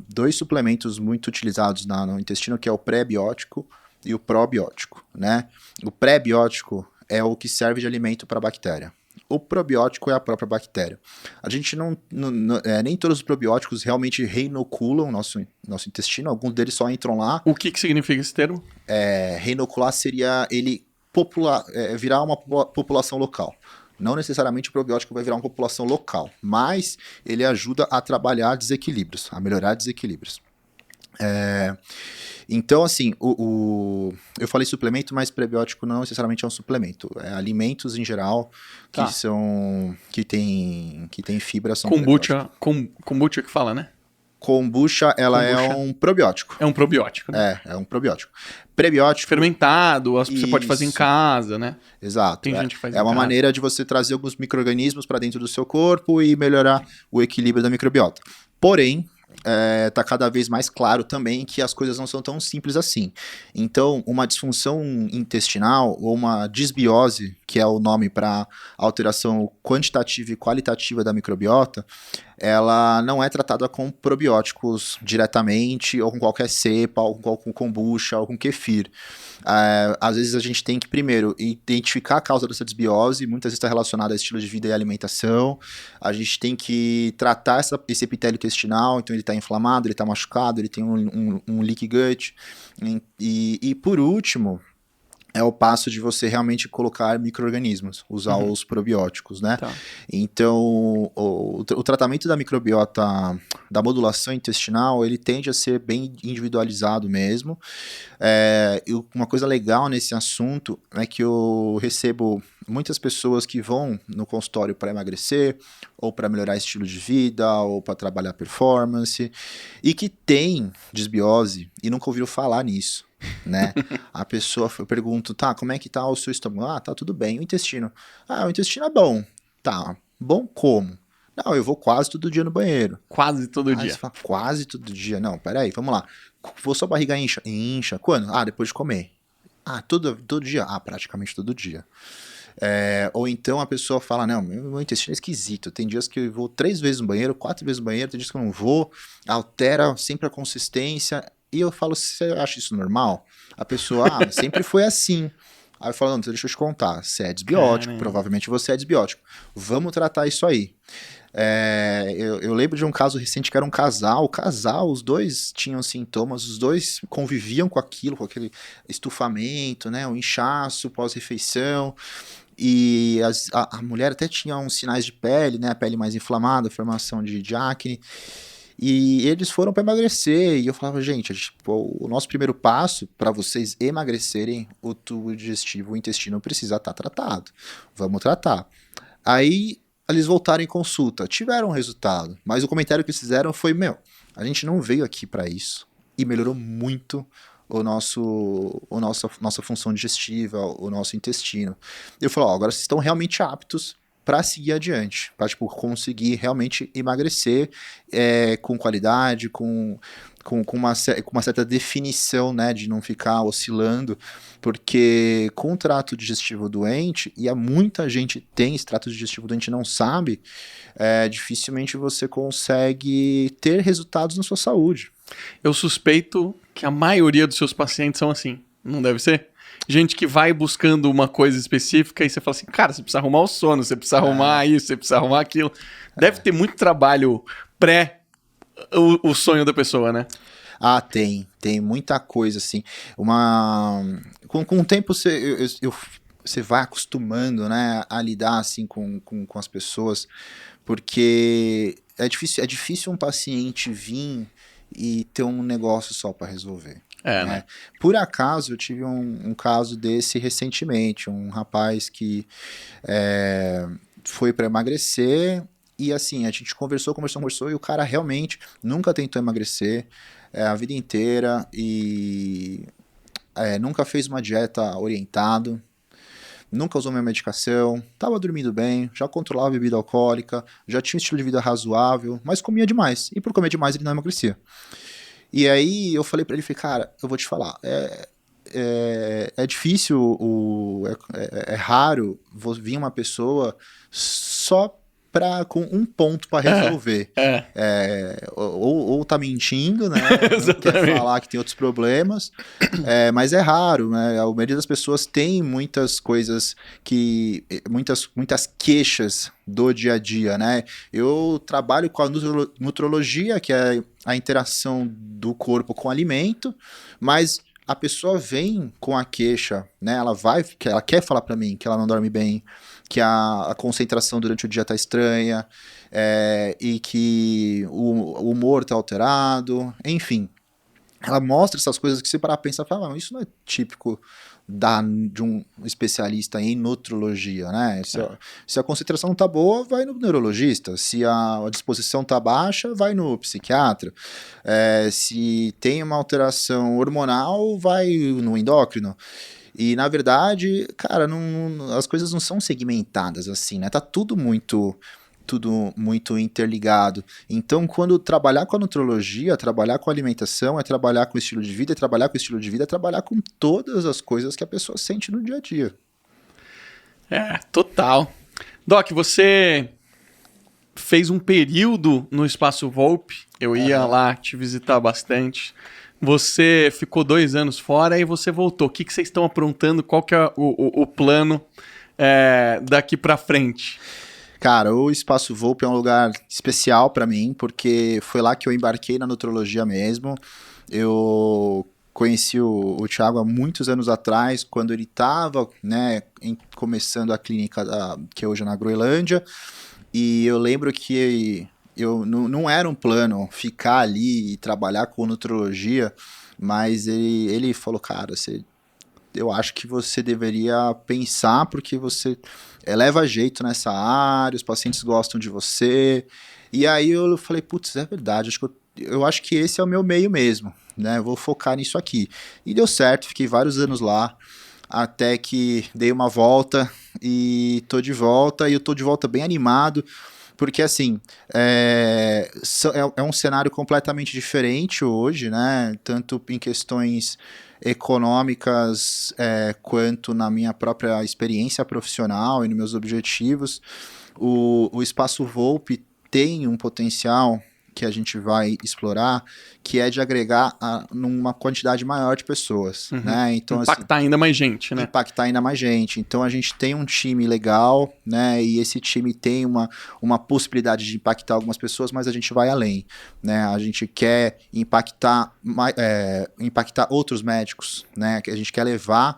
Speaker 2: 2 suplementos muito utilizados no intestino, que é o pré-biótico e o probiótico, né? O pré-biótico é o que serve de alimento para a bactéria. O probiótico é a própria bactéria. A gente nem todos os probióticos realmente reinoculam nosso intestino, alguns deles só entram lá.
Speaker 1: O que significa esse termo?
Speaker 2: Reinocular seria ele virar uma população local. Não necessariamente o probiótico vai virar uma população local, mas ele ajuda a trabalhar desequilíbrios, a melhorar desequilíbrios. Então, assim, eu falei suplemento, mas prebiótico não necessariamente é um suplemento. Alimentos em geral que tem fibra são
Speaker 1: kombucha que fala, né?
Speaker 2: Kombucha, é um probiótico.
Speaker 1: É um probiótico, né?
Speaker 2: É um probiótico. Prebiótico...
Speaker 1: fermentado, você pode fazer em casa, né?
Speaker 2: Exato.
Speaker 1: Tem gente que faz
Speaker 2: uma
Speaker 1: casa.
Speaker 2: maneira de você trazer alguns micro-organismos para dentro do seu corpo e melhorar o equilíbrio da microbiota. Porém, tá cada vez mais claro também que as coisas não são tão simples assim. Então, uma disfunção intestinal ou uma disbiose, que é o nome para alteração quantitativa e qualitativa da microbiota, ela não é tratada com probióticos diretamente, ou com qualquer cepa, ou com kombucha, ou com kefir. Às vezes a gente tem que, primeiro, identificar a causa dessa desbiose, muitas vezes está relacionada a estilo de vida e alimentação. A gente tem que tratar esse epitélio intestinal, então ele está inflamado, ele está machucado, ele tem um leaky gut. E por último, é o passo de você realmente colocar micro-organismos, usar os probióticos, né?
Speaker 1: Tá.
Speaker 2: Então, o tratamento da microbiota, da modulação intestinal, ele tende a ser bem individualizado mesmo. E uma coisa legal nesse assunto é que eu recebo muitas pessoas que vão no consultório para emagrecer, ou para melhorar estilo de vida, ou para trabalhar performance, e que tem desbiose e nunca ouviram falar nisso. Né? A pessoa, eu pergunto, tá, como é que tá o seu estômago? Ah, tá tudo bem. O intestino? Ah, o intestino é bom. Tá, bom como? Não, eu vou quase todo dia no banheiro.
Speaker 1: Quase todo dia.
Speaker 2: Você fala, quase todo dia. Não, peraí, vamos lá. Sua barriga incha? Incha. Quando? Ah, depois de comer. Ah, todo dia? Ah, praticamente todo dia. Ou então a pessoa fala, não, meu intestino é esquisito. Tem dias que eu vou 3 vezes no banheiro, 4 vezes no banheiro, tem dias que eu não vou, altera sempre a consistência. E eu falo, você acha isso normal? A pessoa, sempre foi assim. Aí eu falo, não, deixa eu te contar. Você é desbiótico, provavelmente você é desbiótico. Vamos tratar isso aí. Eu lembro de um caso recente que era um casal. O casal, os dois tinham sintomas, os dois conviviam com aquilo, com aquele estufamento, né? Um inchaço pós-refeição. E a mulher até tinha uns sinais de pele, né? A pele mais inflamada, formação de acne. E eles foram para emagrecer, e eu falava, gente, tipo, o nosso primeiro passo para vocês emagrecerem, o tubo digestivo, o intestino precisa estar tratado. Vamos tratar. Aí eles voltaram em consulta, tiveram um resultado, mas o comentário que eles fizeram foi, a gente não veio aqui para isso, e melhorou muito nossa função digestiva, o nosso intestino. Eu falo, agora vocês estão realmente aptos para seguir adiante, para conseguir realmente emagrecer com qualidade, com uma certa definição, né, de não ficar oscilando, porque com o trato digestivo doente, e muita gente tem esse trato digestivo doente e não sabe, dificilmente você consegue ter resultados na sua saúde.
Speaker 1: Eu suspeito que a maioria dos seus pacientes são assim, não deve ser? Gente que vai buscando uma coisa específica e você fala assim, cara, você precisa arrumar o sono, você precisa arrumar isso, você precisa arrumar aquilo. Deve ter muito trabalho pré o sonho da pessoa, né?
Speaker 2: Ah, tem muita coisa, assim. Com o tempo você vai acostumando, né, a lidar, assim, com as pessoas, porque é difícil um paciente vir e ter um negócio só para resolver. Né? Por acaso, eu tive um caso desse recentemente, um rapaz que foi para emagrecer e assim, a gente conversou e o cara realmente nunca tentou emagrecer a vida inteira e nunca fez uma dieta orientada, nunca usou minha medicação, estava dormindo bem, já controlava a bebida alcoólica, já tinha um estilo de vida razoável, mas comia demais, e por comer demais ele não emagrecia. E aí eu falei pra ele, cara, eu vou te falar, é difícil, é raro vir uma pessoa só com um ponto para resolver. Ou tá mentindo, né? Não quer falar que tem outros problemas, mas é raro, né? A maioria das pessoas tem muitas coisas muitas queixas do dia a dia, né? Eu trabalho com a nutrologia, que é a interação do corpo com o alimento, mas a pessoa vem com a queixa, né? Ela quer falar para mim que ela não dorme bem, que a concentração durante o dia tá estranha, e que o humor tá alterado, enfim. Ela mostra essas coisas que você parar pra pensar, fala, isso não é típico de um especialista em nutrologia, né? Se a concentração não tá boa, vai no neurologista. Se a disposição tá baixa, vai no psiquiatra. Se tem uma alteração hormonal, vai no endócrino. E, na verdade, cara, as coisas não são segmentadas assim, né? Tá tudo muito interligado. Então, quando trabalhar com a nutrologia, trabalhar com a alimentação, é trabalhar com o estilo de vida, é trabalhar com todas as coisas que a pessoa sente no dia a dia.
Speaker 1: Total. Doc, você fez um período no Espaço Volpe, eu ia lá te visitar bastante. Você ficou 2 anos fora e você voltou. O que vocês estão aprontando? Qual que é o plano daqui pra frente?
Speaker 2: Cara, o Espaço Volpe é um lugar especial para mim, porque foi lá que eu embarquei na nutrologia mesmo. Eu conheci o Thiago há muitos anos atrás, quando ele estava, né, começando a clínica que é hoje na Groenlândia, e eu lembro que não era um plano ficar ali e trabalhar com nutrologia, mas ele falou, cara, eu acho que você deveria pensar, porque você leva jeito nessa área, os pacientes gostam de você. E aí eu falei, putz, é verdade, eu acho que esse é o meu meio mesmo, né? Eu vou focar nisso aqui. E deu certo, fiquei vários anos lá, até que dei uma volta e tô de volta, e eu tô de volta bem animado, porque assim, é um cenário completamente diferente hoje, né? Tanto em questões econômicas, quanto na minha própria experiência profissional e nos meus objetivos. O Espaço Volpi tem um potencial que a gente vai explorar, que é de agregar numa quantidade maior de pessoas, né? Então,
Speaker 1: impactar ainda mais gente, né?
Speaker 2: Impactar ainda mais gente. Então, a gente tem um time legal, né? E esse time tem uma possibilidade de impactar algumas pessoas, mas a gente vai além, né? A gente quer impactar outros médicos, né? A gente quer levar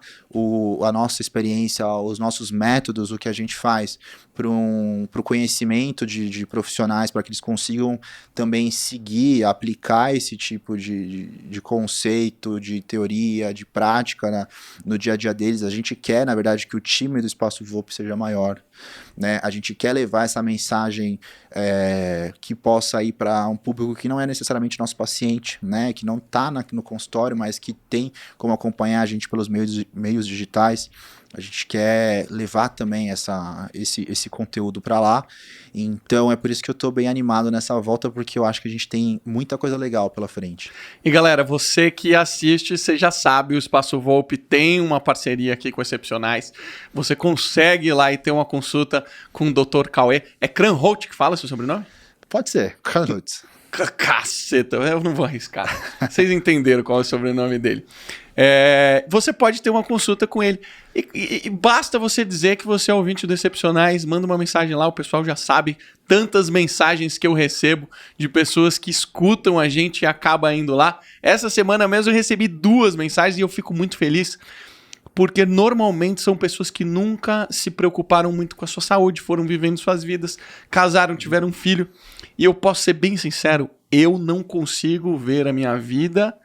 Speaker 2: a nossa experiência, os nossos métodos, o que a gente faz para o conhecimento de profissionais, para que eles consigam também seguir, aplicar esse tipo de conceito, de teoria, de prática no dia a dia deles. A gente quer, na verdade, que o time do Espaço Volpi seja maior, né? A gente quer levar essa mensagem que possa ir para um público que não é necessariamente nosso paciente, né? Que não está no consultório, mas que tem como acompanhar a gente pelos meios digitais. A gente quer levar também esse conteúdo para lá. Então é por isso que eu estou bem animado nessa volta, porque eu acho que a gente tem muita coisa legal pela frente.
Speaker 1: E galera, você que assiste, você já sabe, o Espaço Volpi tem uma parceria aqui com Excepcionais. Você consegue ir lá e ter uma consulta com o Dr. Cauê. É Kranholt que fala seu sobrenome?
Speaker 2: Pode ser, Kranholt.
Speaker 1: Caceta, eu não vou arriscar. Vocês entenderam qual é o sobrenome dele. Você pode ter uma consulta com ele. E basta você dizer que você é ouvinte do Excepcionais, manda uma mensagem lá, o pessoal já sabe. Tantas mensagens que eu recebo de pessoas que escutam a gente e acabam indo lá. Essa semana mesmo eu recebi 2 mensagens e eu fico muito feliz, porque normalmente são pessoas que nunca se preocuparam muito com a sua saúde, foram vivendo suas vidas, casaram, tiveram um filho. E eu posso ser bem sincero, eu não consigo ver a minha vida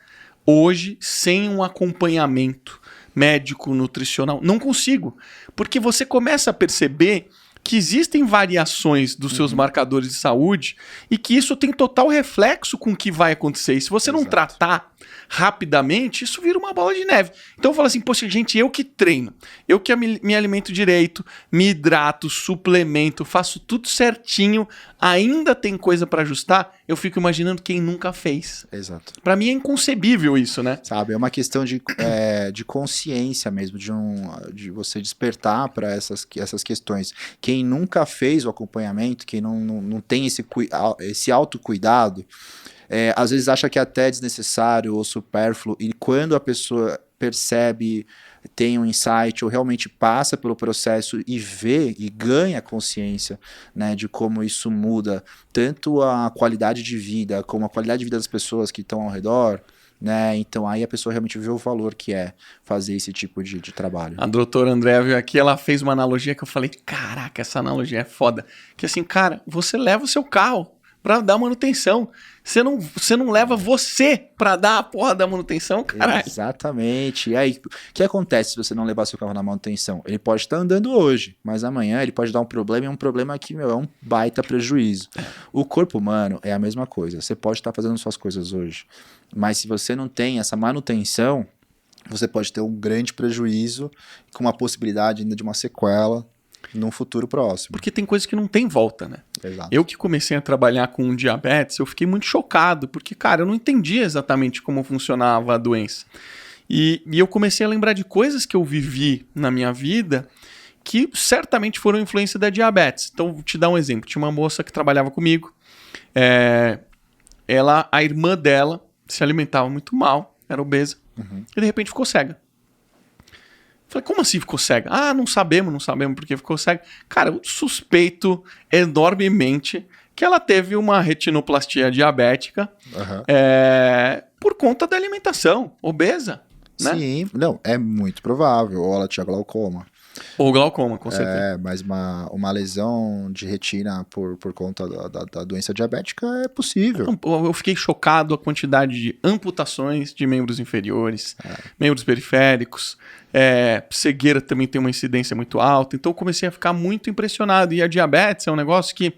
Speaker 1: hoje sem um acompanhamento médico, nutricional. Não consigo, porque você começa a perceber que existem variações dos seus marcadores de saúde e que isso tem total reflexo com o que vai acontecer. E se você não tratar rapidamente, isso vira uma bola de neve. Então eu falo assim, poxa, gente, eu que treino, eu que me alimento direito, me hidrato, suplemento, faço tudo certinho, ainda tem coisa para ajustar, eu fico imaginando quem nunca fez.
Speaker 2: Exato.
Speaker 1: Para mim é inconcebível isso, né?
Speaker 2: Sabe, é uma questão de consciência mesmo, de você despertar para essas questões. Quem nunca fez o acompanhamento, quem não tem esse autocuidado, às vezes acha que é até desnecessário ou supérfluo, e quando a pessoa percebe, tem um insight ou realmente passa pelo processo e vê e ganha consciência, né, de como isso muda tanto a qualidade de vida como a qualidade de vida das pessoas que estão ao redor, né? Então aí a pessoa realmente vê o valor que é fazer esse tipo de trabalho.
Speaker 1: A doutora Andréa veio aqui, ela fez uma analogia que eu falei, caraca, essa analogia é foda. Que assim, cara, você leva o seu carro pra dar manutenção. Você não leva você pra dar a porra da manutenção, caralho.
Speaker 2: Exatamente. E aí, o que acontece se você não levar seu carro na manutenção? Ele pode estar andando hoje, mas amanhã ele pode dar um problema, e é um problema que, é um baita prejuízo. O corpo humano é a mesma coisa. Você pode estar fazendo suas coisas hoje, mas se você não tem essa manutenção, você pode ter um grande prejuízo, com uma possibilidade ainda de uma sequela num futuro próximo.
Speaker 1: Porque tem coisas que não tem volta, né?
Speaker 2: Exato.
Speaker 1: Eu que comecei a trabalhar com diabetes, eu fiquei muito chocado, porque, cara, eu não entendia exatamente como funcionava a doença. E eu comecei a lembrar de coisas que eu vivi na minha vida que certamente foram influência da diabetes. Então, vou te dar um exemplo. Tinha uma moça que trabalhava comigo, a irmã dela se alimentava muito mal, era obesa, e de repente ficou cega. Falei, como assim ficou cega? Ah, não sabemos porque ficou cega. Cara, eu suspeito enormemente que ela teve uma retinoplastia diabética por conta da alimentação, obesa, né?
Speaker 2: Sim, não, é muito provável. Ou ela tinha glaucoma.
Speaker 1: Ou glaucoma, com certeza.
Speaker 2: Mas uma lesão de retina por conta da doença diabética é possível.
Speaker 1: Eu fiquei chocado a quantidade de amputações de membros inferiores, membros periféricos, cegueira também tem uma incidência muito alta, então eu comecei a ficar muito impressionado. E a diabetes é um negócio que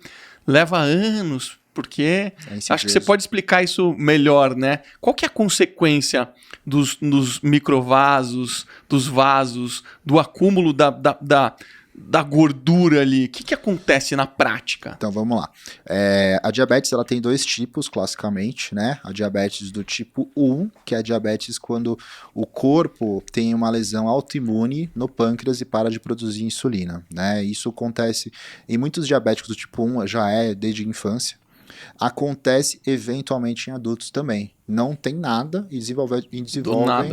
Speaker 1: leva anos, porque acho que você pode explicar isso melhor, né? Qual que é a consequência dos microvasos, dos vasos, do acúmulo da gordura ali? O que acontece na prática?
Speaker 2: Então vamos lá. A diabetes ela tem 2 tipos, classicamente, né? A diabetes do tipo 1, que é a diabetes quando o corpo tem uma lesão autoimune no pâncreas e para de produzir insulina, né? Isso acontece em muitos diabéticos do tipo 1, já é desde a infância. Acontece eventualmente em adultos também. Não tem nada e desenvolvem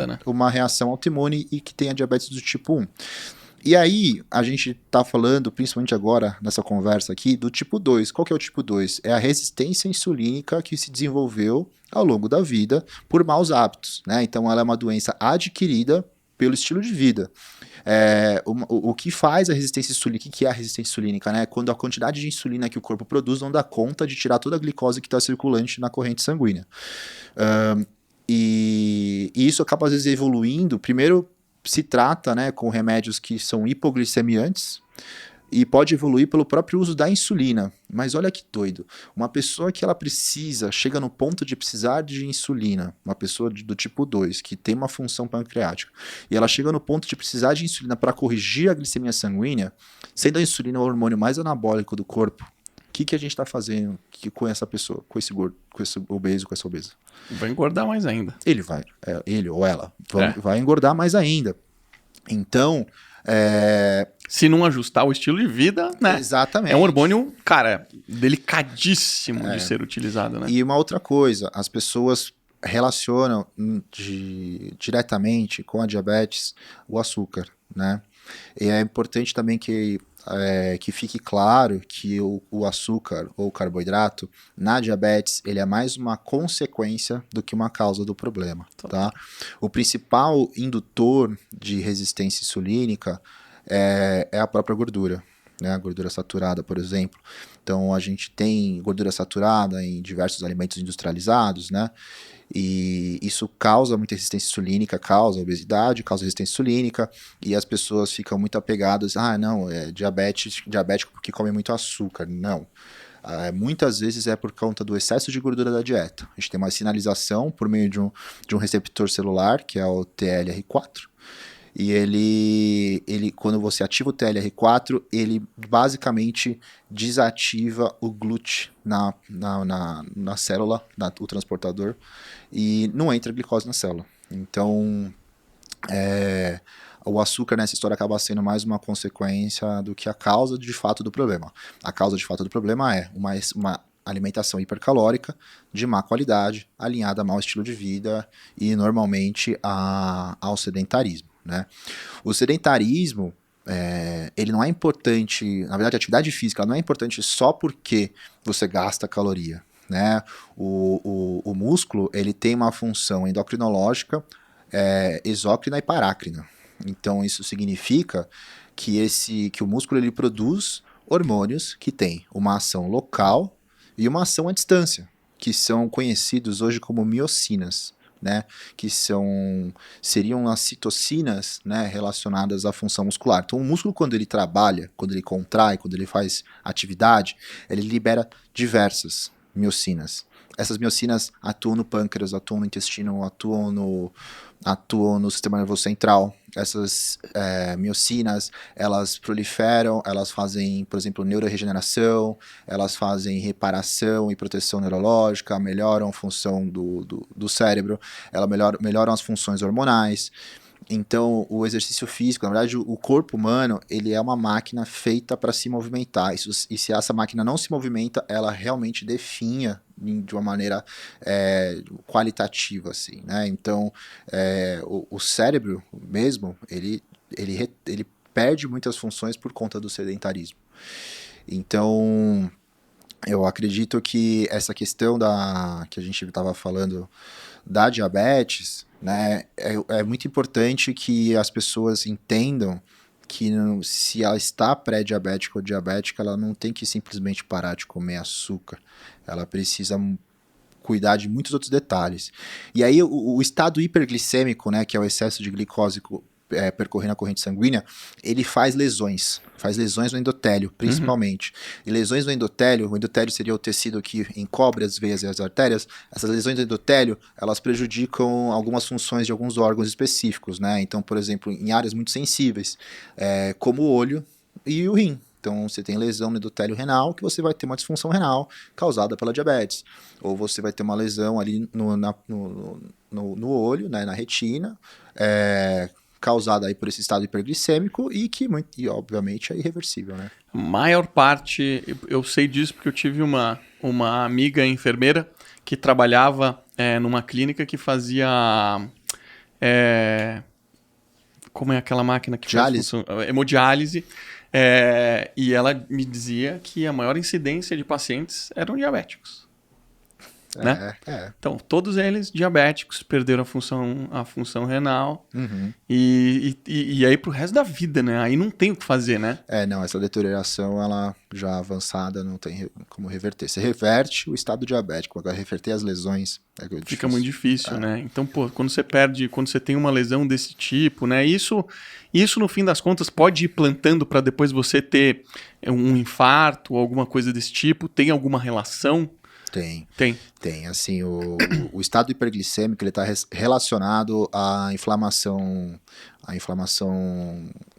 Speaker 1: né?
Speaker 2: uma reação autoimune e que tem a diabetes do tipo 1. E aí, a gente tá falando, principalmente agora, nessa conversa aqui, do tipo 2. Qual que é o tipo 2? É a resistência insulínica que se desenvolveu ao longo da vida por maus hábitos, né? Então, ela é uma doença adquirida pelo estilo de vida. O que faz a resistência insulínica? O que é a resistência insulínica? Né? Quando a quantidade de insulina que o corpo produz não dá conta de tirar toda a glicose que está circulante na corrente sanguínea. E isso acaba, às vezes, evoluindo. Primeiro, se trata, né, com remédios que são hipoglicemiantes, e pode evoluir pelo próprio uso da insulina. Mas olha que doido, uma pessoa que ela chega no ponto de precisar de insulina, uma pessoa do tipo 2, que tem uma função pancreática, e ela chega no ponto de precisar de insulina para corrigir a glicemia sanguínea, sendo a insulina o hormônio mais anabólico do corpo, o que a gente está fazendo com essa pessoa, com esse gordo, com esse obeso, com essa obesa?
Speaker 1: Vai engordar mais ainda.
Speaker 2: Ele ou ela vai engordar mais ainda. Então,
Speaker 1: se não ajustar o estilo de vida, né?
Speaker 2: Exatamente.
Speaker 1: É um hormônio, cara, delicadíssimo de ser utilizado, né?
Speaker 2: E uma outra coisa, as pessoas relacionam diretamente com a diabetes o açúcar, né? E é importante também que fique claro que o açúcar ou o carboidrato na diabetes ele é mais uma consequência do que uma causa do problema, tá? O principal indutor de resistência insulínica é a própria gordura, né? A gordura saturada, por exemplo. Então a gente tem gordura saturada em diversos alimentos industrializados, né? E isso causa muita resistência insulínica, causa obesidade, causa resistência insulínica, e as pessoas ficam muito apegadas, não, é diabético porque come muito açúcar. Não. Muitas vezes é por conta do excesso de gordura da dieta. A gente tem uma sinalização por meio de um receptor celular, que é o TLR4, e ele quando você ativa o TLR4, ele basicamente desativa o GLUT na célula, o transportador, e não entra glicose na célula. Então, o açúcar nessa história acaba sendo mais uma consequência do que a causa de fato do problema. A causa de fato do problema é uma alimentação hipercalórica, de má qualidade, alinhada a mau estilo de vida e normalmente ao sedentarismo, né? O sedentarismo, ele não é importante, na verdade a atividade física não é importante só porque você gasta caloria, né? O músculo ele tem uma função endocrinológica, exócrina e parácrina. Então isso significa que o músculo ele produz hormônios que têm uma ação local e uma ação à distância, que são conhecidos hoje como miocinas, né, que seriam as citocinas, né, relacionadas à função muscular. Então o músculo, quando ele trabalha, quando ele contrai, quando ele faz atividade, ele libera diversas miocinas. Essas miocinas atuam no pâncreas, atuam no intestino, atuam no sistema nervoso central. Essas miocinas, elas proliferam, elas fazem, por exemplo, neuroregeneração, elas fazem reparação e proteção neurológica, melhoram a função do cérebro, elas melhoram as funções hormonais. Então, o exercício físico, na verdade, o corpo humano, ele é uma máquina feita para se movimentar. E se essa máquina não se movimenta, ela realmente definha de uma maneira qualitativa, assim, né? Então, o cérebro mesmo, ele perde muitas funções por conta do sedentarismo. Então, Eu acredito que essa questão que a gente estava falando da diabetes, né, é muito importante que as pessoas entendam que se ela está pré-diabética ou diabética, ela não tem que simplesmente parar de comer açúcar. Ela precisa cuidar de muitos outros detalhes. E aí o estado hiperglicêmico, né, que é o excesso de glicose percorrendo a corrente sanguínea, ele faz lesões no endotélio, principalmente. E lesões no endotélio, o endotélio seria o tecido que encobre as veias e as artérias. Essas lesões do endotélio, elas prejudicam algumas funções de alguns órgãos específicos, né? Então, por exemplo, em áreas muito sensíveis, como o olho e o rim. Então, você tem lesão no endotélio renal, que você vai ter uma disfunção renal causada pela diabetes. Ou você vai ter uma lesão ali no olho, né, na retina, causada aí por esse estado hiperglicêmico e obviamente, é irreversível, né?
Speaker 1: Maior parte, eu sei disso porque eu tive uma amiga enfermeira que trabalhava numa clínica que fazia... como é aquela máquina que
Speaker 2: Diálise?
Speaker 1: faz função? Hemodiálise. E ela me dizia que a maior incidência de pacientes eram diabéticos. Né? Então, todos eles diabéticos, perderam a função renal.
Speaker 2: Uhum.
Speaker 1: E aí pro resto da vida, né? Aí não tem o que fazer, né?
Speaker 2: Não, essa deterioração, ela já avançada, não tem como reverter. Você reverte o estado diabético, agora reverter as lesões
Speaker 1: fica muito difícil, né? Então, quando você tem uma lesão desse tipo, né? Isso no fim das contas pode ir plantando para depois você ter um infarto ou alguma coisa desse tipo. Tem alguma relação?
Speaker 2: Tem, assim, o estado hiperglicêmico, ele está relacionado à inflamação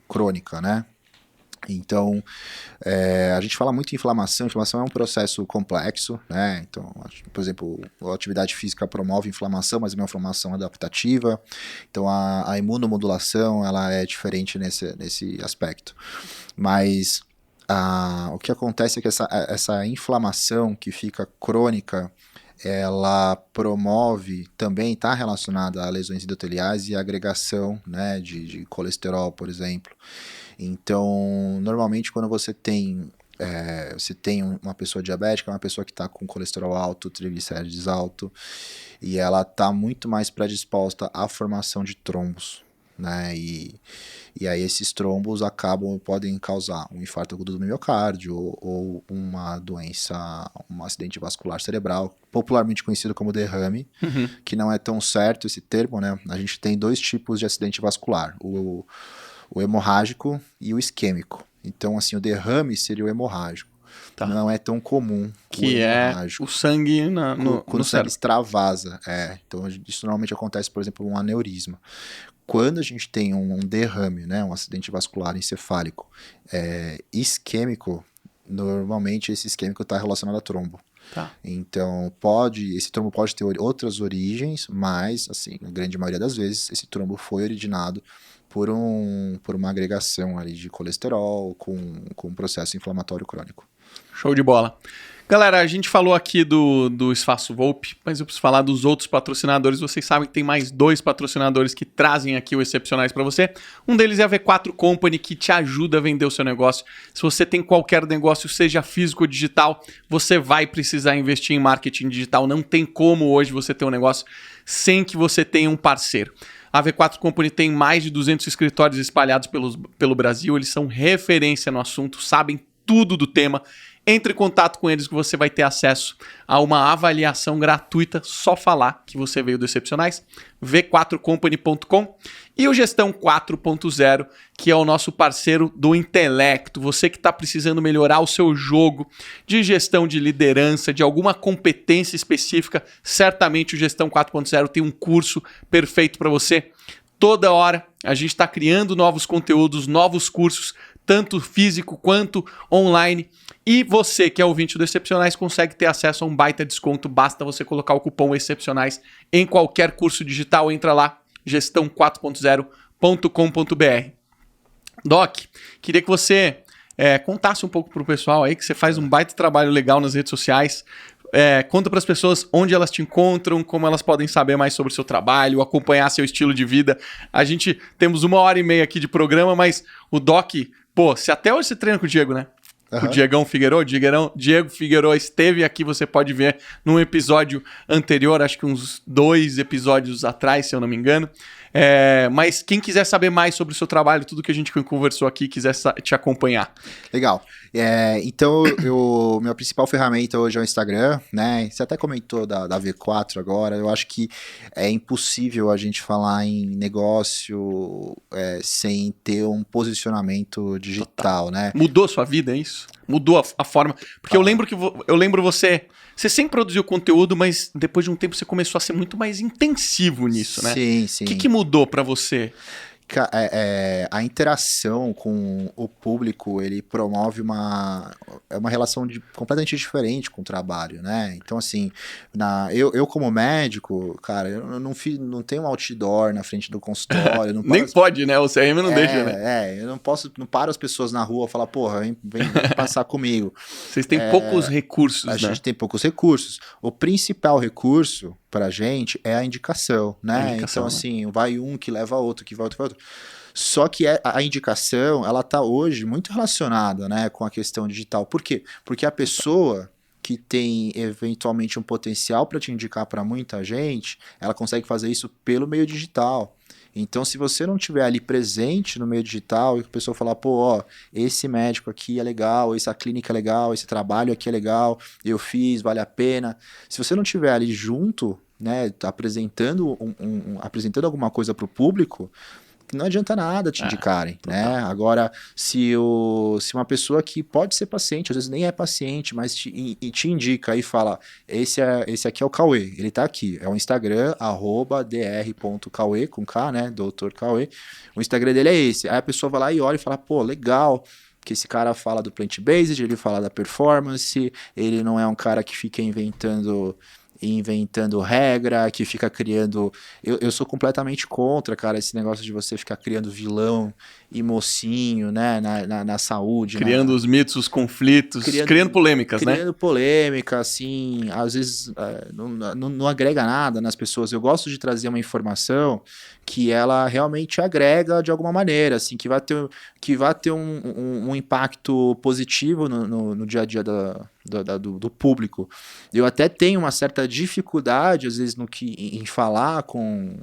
Speaker 2: crônica, né? Então, a gente fala muito em inflamação é um processo complexo, né? Então, por exemplo, a atividade física promove inflamação, mas é uma inflamação adaptativa. Então, a imunomodulação, ela é diferente nesse aspecto. Mas o que acontece é que essa inflamação que fica crônica, ela promove, também está relacionada a lesões endoteliais e a agregação, né, de colesterol, por exemplo. Então, normalmente quando você tem uma pessoa diabética, uma pessoa que está com colesterol alto, triglicérides alto, e ela está muito mais predisposta à formação de trombos, né? E aí esses trombos podem causar um infarto agudo do miocárdio ou uma doença, um acidente vascular cerebral, popularmente conhecido como derrame, que não é tão certo esse termo, né? A gente tem dois tipos de acidente vascular, o hemorrágico e o isquêmico. Então, assim, o derrame seria o hemorrágico. Tá. Não é tão comum
Speaker 1: que é o sangue
Speaker 2: quando o sangue extravasa. Então, isso normalmente acontece, por exemplo, um aneurisma. Quando a gente tem um derrame, né, um acidente vascular encefálico isquêmico, normalmente esse isquêmico está relacionado a trombo.
Speaker 1: Tá.
Speaker 2: Então, esse trombo pode ter outras origens, mas, assim, na grande maioria das vezes, esse trombo foi originado por uma agregação ali de colesterol com um processo inflamatório crônico.
Speaker 1: Show de bola. Galera, a gente falou aqui do Espaço Volpe, mas eu preciso falar dos outros patrocinadores. Vocês sabem que tem mais 2 patrocinadores que trazem aqui o Excepcionais para você. Um deles é a V4 Company, que te ajuda a vender o seu negócio. Se você tem qualquer negócio, seja físico ou digital, você vai precisar investir em marketing digital. Não tem como hoje você ter um negócio sem que você tenha um parceiro. A V4 Company tem mais de 200 escritórios espalhados pelo Brasil. Eles são referência no assunto, sabem tudo do tema. Entre em contato com eles que você vai ter acesso a uma avaliação gratuita. Só falar que você veio do Excepcionais. v4company.com. E o Gestão 4.0, que é o nosso parceiro do intelecto. Você que está precisando melhorar o seu jogo de gestão de liderança, de alguma competência específica, certamente o Gestão 4.0 tem um curso perfeito para você. Toda hora a gente está criando novos conteúdos, novos cursos, tanto físico quanto online. E você que é ouvinte do Excepcionais consegue ter acesso a um baita desconto. Basta você colocar o cupom Excepcionais em qualquer curso digital. Entra lá, gestão4.0.com.br. Doc, queria que você contasse um pouco para o pessoal aí, que você faz um baita trabalho legal nas redes sociais. Conta para as pessoas onde elas te encontram, como elas podem saber mais sobre o seu trabalho, acompanhar seu estilo de vida. A gente temos 1h30 aqui de programa, mas o Doc, se até hoje você treina com o Diego, né? o Diegão Figueroa. Diego Figueroa esteve aqui, você pode ver num episódio anterior, acho que uns 2 episódios atrás, se eu não me engano. Mas quem quiser saber mais sobre o seu trabalho, tudo que a gente conversou aqui, quiser te acompanhar.
Speaker 2: Legal. Então, minha principal ferramenta hoje é o Instagram, né? Você até comentou da V4 agora. Eu acho que é impossível a gente falar em negócio sem ter um posicionamento digital, né?
Speaker 1: Mudou a sua vida, é isso? Mudou a forma... Porque eu lembro você sempre produziu conteúdo, mas depois de um tempo você começou a ser muito mais intensivo nisso, né?
Speaker 2: Sim, sim.
Speaker 1: O que mudou pra você?
Speaker 2: A interação com o público, ele promove uma relação completamente diferente com o trabalho, né? Então, assim, eu como médico, cara, eu não tenho um outdoor na frente do consultório. Não
Speaker 1: Nem pode, né? O CRM não deixa, né?
Speaker 2: Eu não paro as pessoas na rua e falar, porra, vem passar comigo.
Speaker 1: Vocês têm poucos recursos, né?
Speaker 2: A gente tem poucos recursos. O principal recurso pra gente é a indicação, né? Então, assim, vai um que leva outro, que vai outro, que vai outro. Só que a indicação, ela tá hoje muito relacionada, né, com a questão digital. Por quê? Porque a pessoa que tem eventualmente um potencial para te indicar para muita gente, ela consegue fazer isso pelo meio digital. Então, se você não estiver ali presente no meio digital e a pessoa falar, pô, ó, esse médico aqui é legal, essa clínica é legal, esse trabalho aqui é legal, eu fiz, vale a pena. Se você não estiver ali junto, né, apresentando alguma coisa para o público, não adianta nada te indicarem, né? Agora, se uma pessoa que pode ser paciente, às vezes nem é paciente, mas te indica e fala, esse aqui é o Cauê, ele tá aqui, é o Instagram, @dr.cauê, com K, né, Dr. Cauê, o Instagram dele é esse, aí a pessoa vai lá e olha e fala, pô, legal, que esse cara fala do plant-based, ele fala da performance, ele não é um cara que fica inventando regra, que fica criando... Eu sou completamente contra, cara, esse negócio de você ficar criando vilão e mocinho, né, na saúde.
Speaker 1: Criando os mitos, os conflitos, criando polêmicas, né?
Speaker 2: Criando polêmica, assim, às vezes não agrega nada nas pessoas. Eu gosto de trazer uma informação que ela realmente agrega de alguma maneira, assim, que vai ter um impacto positivo no dia a dia do público. Eu até tenho uma certa dificuldade, às vezes, em falar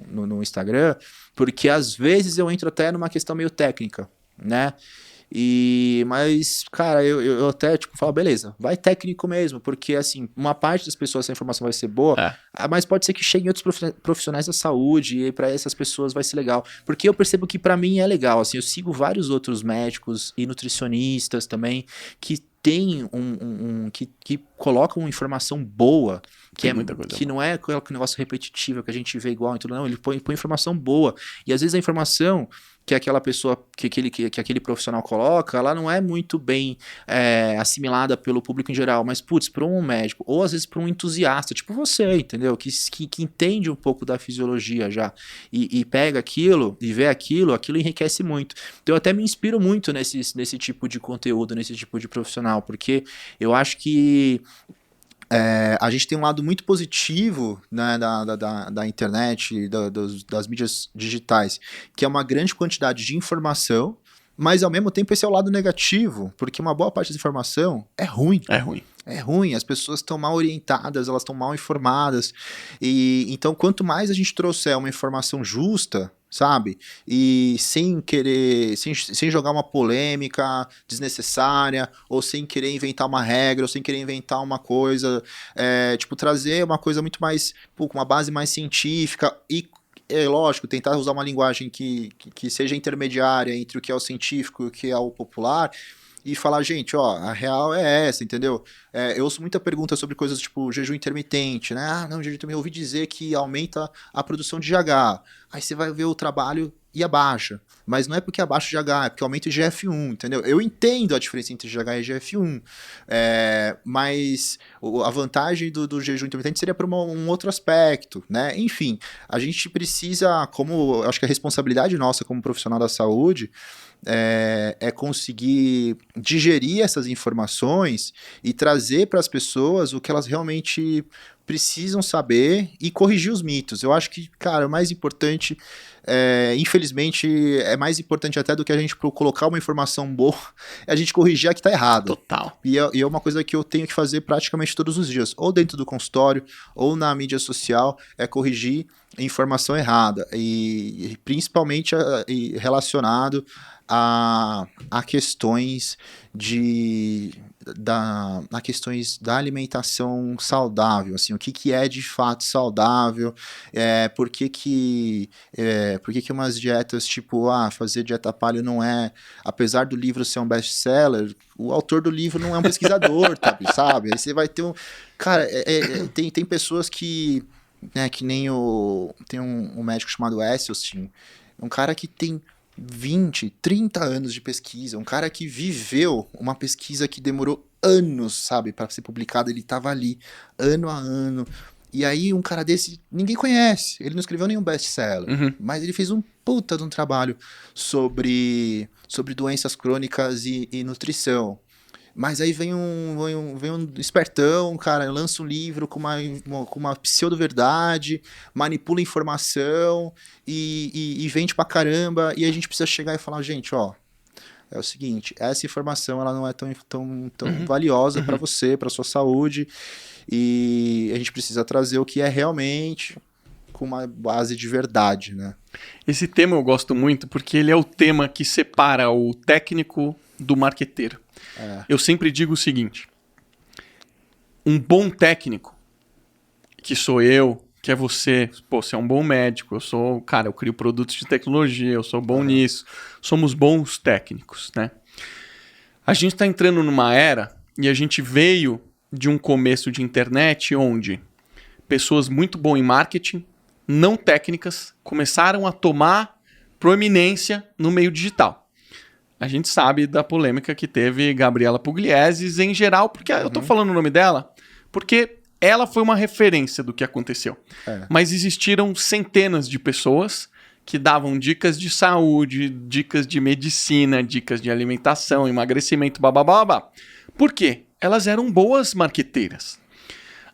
Speaker 2: no Instagram, porque às vezes eu entro até numa questão meio técnica, né? Mas, cara, eu até falo, beleza, vai técnico mesmo, porque assim, uma parte das pessoas essa informação vai ser boa, mas pode ser que cheguem outros profissionais da saúde e para essas pessoas vai ser legal, porque eu percebo que para mim é legal, assim, eu sigo vários outros médicos e nutricionistas também que tem que colocam informação boa, que não é aquele negócio repetitivo que a gente vê igual em tudo, não, ele põe informação boa, e às vezes a informação que aquela pessoa, que aquele profissional coloca, ela não é muito bem assimilada pelo público em geral, mas, putz, para um médico, ou às vezes para um entusiasta, tipo você, entendeu? Que entende um pouco da fisiologia já, e pega aquilo, e vê aquilo enriquece muito. Então eu até me inspiro muito nesse tipo de conteúdo, nesse tipo de profissional, porque eu acho que a gente tem um lado muito positivo, né, da internet, das mídias digitais, que é uma grande quantidade de informação, mas ao mesmo tempo esse é o lado negativo, porque uma boa parte da informação é ruim. É ruim, as pessoas estão mal orientadas, elas estão mal informadas, e então quanto mais a gente trouxer uma informação justa, sabe, e sem jogar uma polêmica desnecessária, ou sem querer inventar uma regra, ou sem querer inventar uma coisa, trazer uma coisa muito mais, com uma base mais científica e, lógico, tentar usar uma linguagem que seja intermediária entre o que é o científico e o que é o popular, e falar, gente, ó, a real é essa, entendeu? Eu ouço muita pergunta sobre coisas tipo jejum intermitente, né? Ah, não, jejum intermitente, eu ouvi dizer que aumenta a produção de GH. Aí você vai ver o trabalho e abaixa. Mas não é porque abaixa o GH, é porque aumenta o GF1, entendeu? Eu entendo a diferença entre GH e GF1, mas a vantagem do jejum intermitente seria para um outro aspecto, né? Enfim, a gente precisa, acho que a responsabilidade nossa como profissional da saúde é conseguir digerir essas informações e trazer para as pessoas o que elas realmente precisam saber e corrigir os mitos. Eu acho que, cara, o mais importante, infelizmente, é mais importante até do que a gente colocar uma informação boa, é a gente corrigir a que tá errada.
Speaker 1: Total.
Speaker 2: E é uma coisa que eu tenho que fazer praticamente todos os dias, ou dentro do consultório, ou na mídia social, é corrigir a informação errada, e principalmente relacionado a questões a questões da alimentação saudável, assim, o que é de fato saudável, por que umas dietas tipo, fazer dieta paleo não é, apesar do livro ser um best-seller, o autor do livro não é um pesquisador, sabe? Aí você vai ter cara, tem pessoas que, né, que nem tem um médico chamado Esselstyn, um cara que tem 20, 30 anos de pesquisa, um cara que viveu uma pesquisa que demorou anos, sabe, para ser publicada, ele tava ali, ano a ano, e aí um cara desse, ninguém conhece, ele não escreveu nenhum best-seller, mas ele fez um puta de um trabalho sobre doenças crônicas e nutrição. Mas aí vem um espertão, cara, lança um livro com uma pseudo-verdade, manipula informação e vende pra caramba, e a gente precisa chegar e falar, gente, ó, é o seguinte, essa informação ela não é tão valiosa pra você, pra sua saúde, e a gente precisa trazer o que é realmente com uma base de verdade, né?
Speaker 1: Esse tema eu gosto muito porque ele é o tema que separa o técnico do marqueteiro. Eu sempre digo o seguinte, um bom técnico, que sou eu, que é você, você é um bom médico, eu crio produtos de tecnologia, eu sou bom nisso, somos bons técnicos, né? A gente está entrando numa era, e a gente veio de um começo de internet onde pessoas muito boas em marketing, não técnicas, começaram a tomar proeminência no meio digital. A gente sabe da polêmica que teve Gabriela Pugliese em geral, porque eu tô falando o nome dela, porque ela foi uma referência do que aconteceu. Mas existiram centenas de pessoas que davam dicas de saúde, dicas de medicina, dicas de alimentação, emagrecimento, babá. Por quê? Elas eram boas marqueteiras.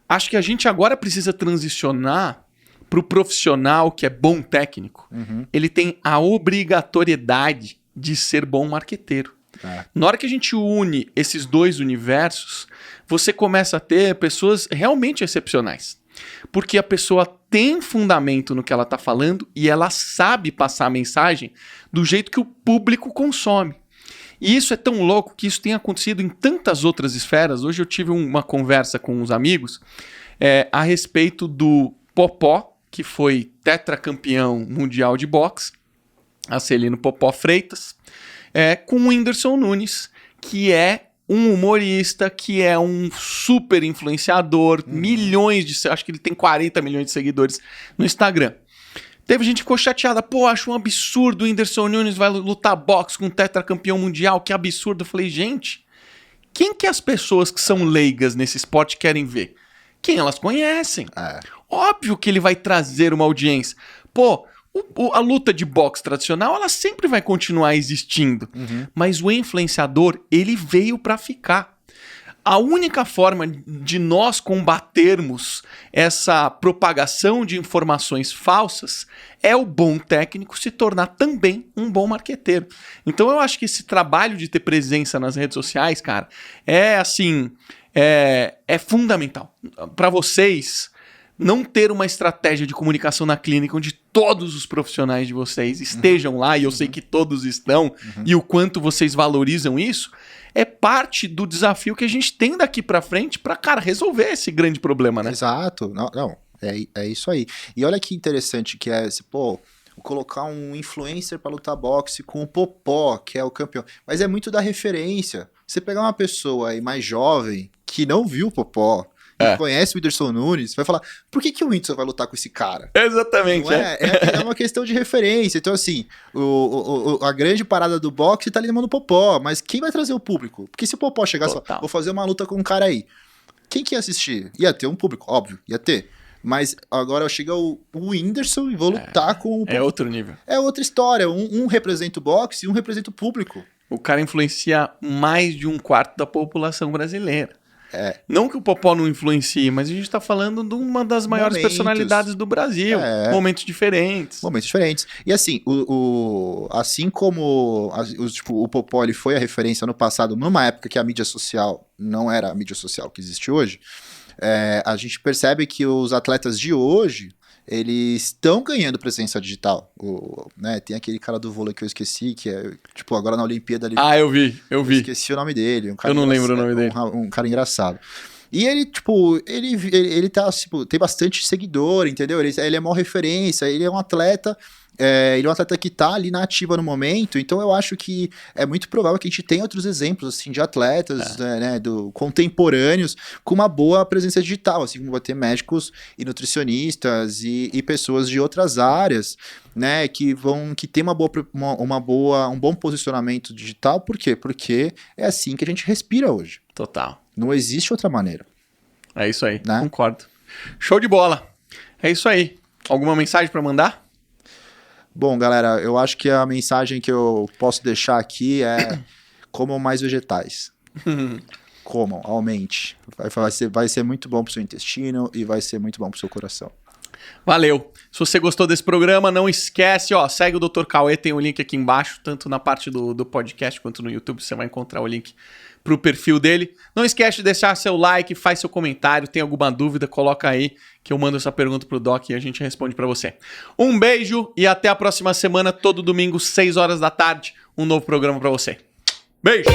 Speaker 1: Acho que a gente agora precisa transicionar para o profissional que é bom técnico. Ele tem a obrigatoriedade de ser bom marqueteiro. Na hora que a gente une esses dois universos, você começa a ter pessoas realmente excepcionais. Porque a pessoa tem fundamento no que ela está falando e ela sabe passar a mensagem do jeito que o público consome. E isso é tão louco que isso tem acontecido em tantas outras esferas. Hoje eu tive uma conversa com uns amigos a respeito do Popó, que foi tetracampeão mundial de boxe, Acelino Popó Freitas, com o Whindersson Nunes, que é um humorista, que é um super influenciador, acho que ele tem 40 milhões de seguidores no Instagram. Teve gente que ficou chateada, acho um absurdo, o Whindersson Nunes vai lutar boxe com um tetracampeão mundial, que absurdo. Eu falei, gente, quem que as pessoas que são leigas nesse esporte querem ver? Quem elas conhecem. Óbvio que ele vai trazer uma audiência. A luta de boxe tradicional, ela sempre vai continuar existindo. Mas o influenciador, ele veio para ficar. A única forma de nós combatermos essa propagação de informações falsas é o bom técnico se tornar também um bom marqueteiro. Então eu acho que esse trabalho de ter presença nas redes sociais, cara, é fundamental. Para vocês não ter uma estratégia de comunicação na clínica onde todos os profissionais de vocês estejam lá, e eu sei que todos estão, e o quanto vocês valorizam isso, é parte do desafio que a gente tem daqui pra frente pra, cara, resolver esse grande problema, né?
Speaker 2: Exato. Não, é isso aí. E olha que interessante que é, colocar um influencer pra lutar boxe com o Popó, que é o campeão. Mas é muito da referência. Você pegar uma pessoa aí mais jovem que não viu o Popó, conhece o Whindersson Nunes, vai falar, por que o Whindersson vai lutar com esse cara?
Speaker 1: Exatamente.
Speaker 2: Não é uma questão de referência. Então, assim, a grande parada do boxe tá ali na mão do Popó, mas quem vai trazer o público? Porque se o Popó chegasse e falar, vou fazer uma luta com um cara aí, quem que ia assistir? Ia ter um público, óbvio, ia ter. Mas agora chega o Whindersson e vou lutar com o Popó.
Speaker 1: É outro nível.
Speaker 2: É outra história. Um representa o boxe e um representa o público.
Speaker 1: O cara influencia mais de 1/4 da população brasileira. Não que o Popó não influencie, mas a gente tá falando de uma das maiores personalidades do Brasil. Momentos diferentes.
Speaker 2: Momentos diferentes. E assim, assim como o Popó ele foi a referência no passado, numa época que a mídia social não era a mídia social que existe hoje, a gente percebe que os atletas de hoje, eles estão ganhando presença digital. Né, tem aquele cara do vôlei que eu esqueci, que é, tipo, agora na Olimpíada...
Speaker 1: eu vi. Eu
Speaker 2: esqueci o nome dele.
Speaker 1: Eu não lembro o nome dele.
Speaker 2: Um cara engraçado. E ele, tipo, ele tá, tipo, tem bastante seguidor, entendeu? Ele é uma referência, ele é um atleta... ele é um atleta que tá ali na ativa no momento, então eu acho que é muito provável que a gente tenha outros exemplos, assim, de atletas, né, contemporâneos, com uma boa presença digital, assim como vai ter médicos e nutricionistas e pessoas de outras áreas, né, que tem um bom posicionamento digital. Por quê? Porque é assim que a gente respira hoje.
Speaker 1: Total.
Speaker 2: Não existe outra maneira.
Speaker 1: É isso aí, né? Concordo. Show de bola. É isso aí. Alguma mensagem para mandar?
Speaker 2: Bom, galera, eu acho que a mensagem que eu posso deixar aqui é comam mais vegetais. Comam, aumente. Vai ser muito bom pro seu intestino e vai ser muito bom pro seu coração.
Speaker 1: Valeu. Se você gostou desse programa, não esquece, segue o Dr. Cauê, tem o link aqui embaixo, tanto na parte do podcast quanto no YouTube, você vai encontrar o link pro perfil dele. Não esquece de deixar seu like, faz seu comentário, tem alguma dúvida, coloca aí que eu mando essa pergunta pro Doc e a gente responde pra você. Um beijo e até a próxima semana, todo domingo, 6 horas da tarde, um novo programa pra você. Beijo!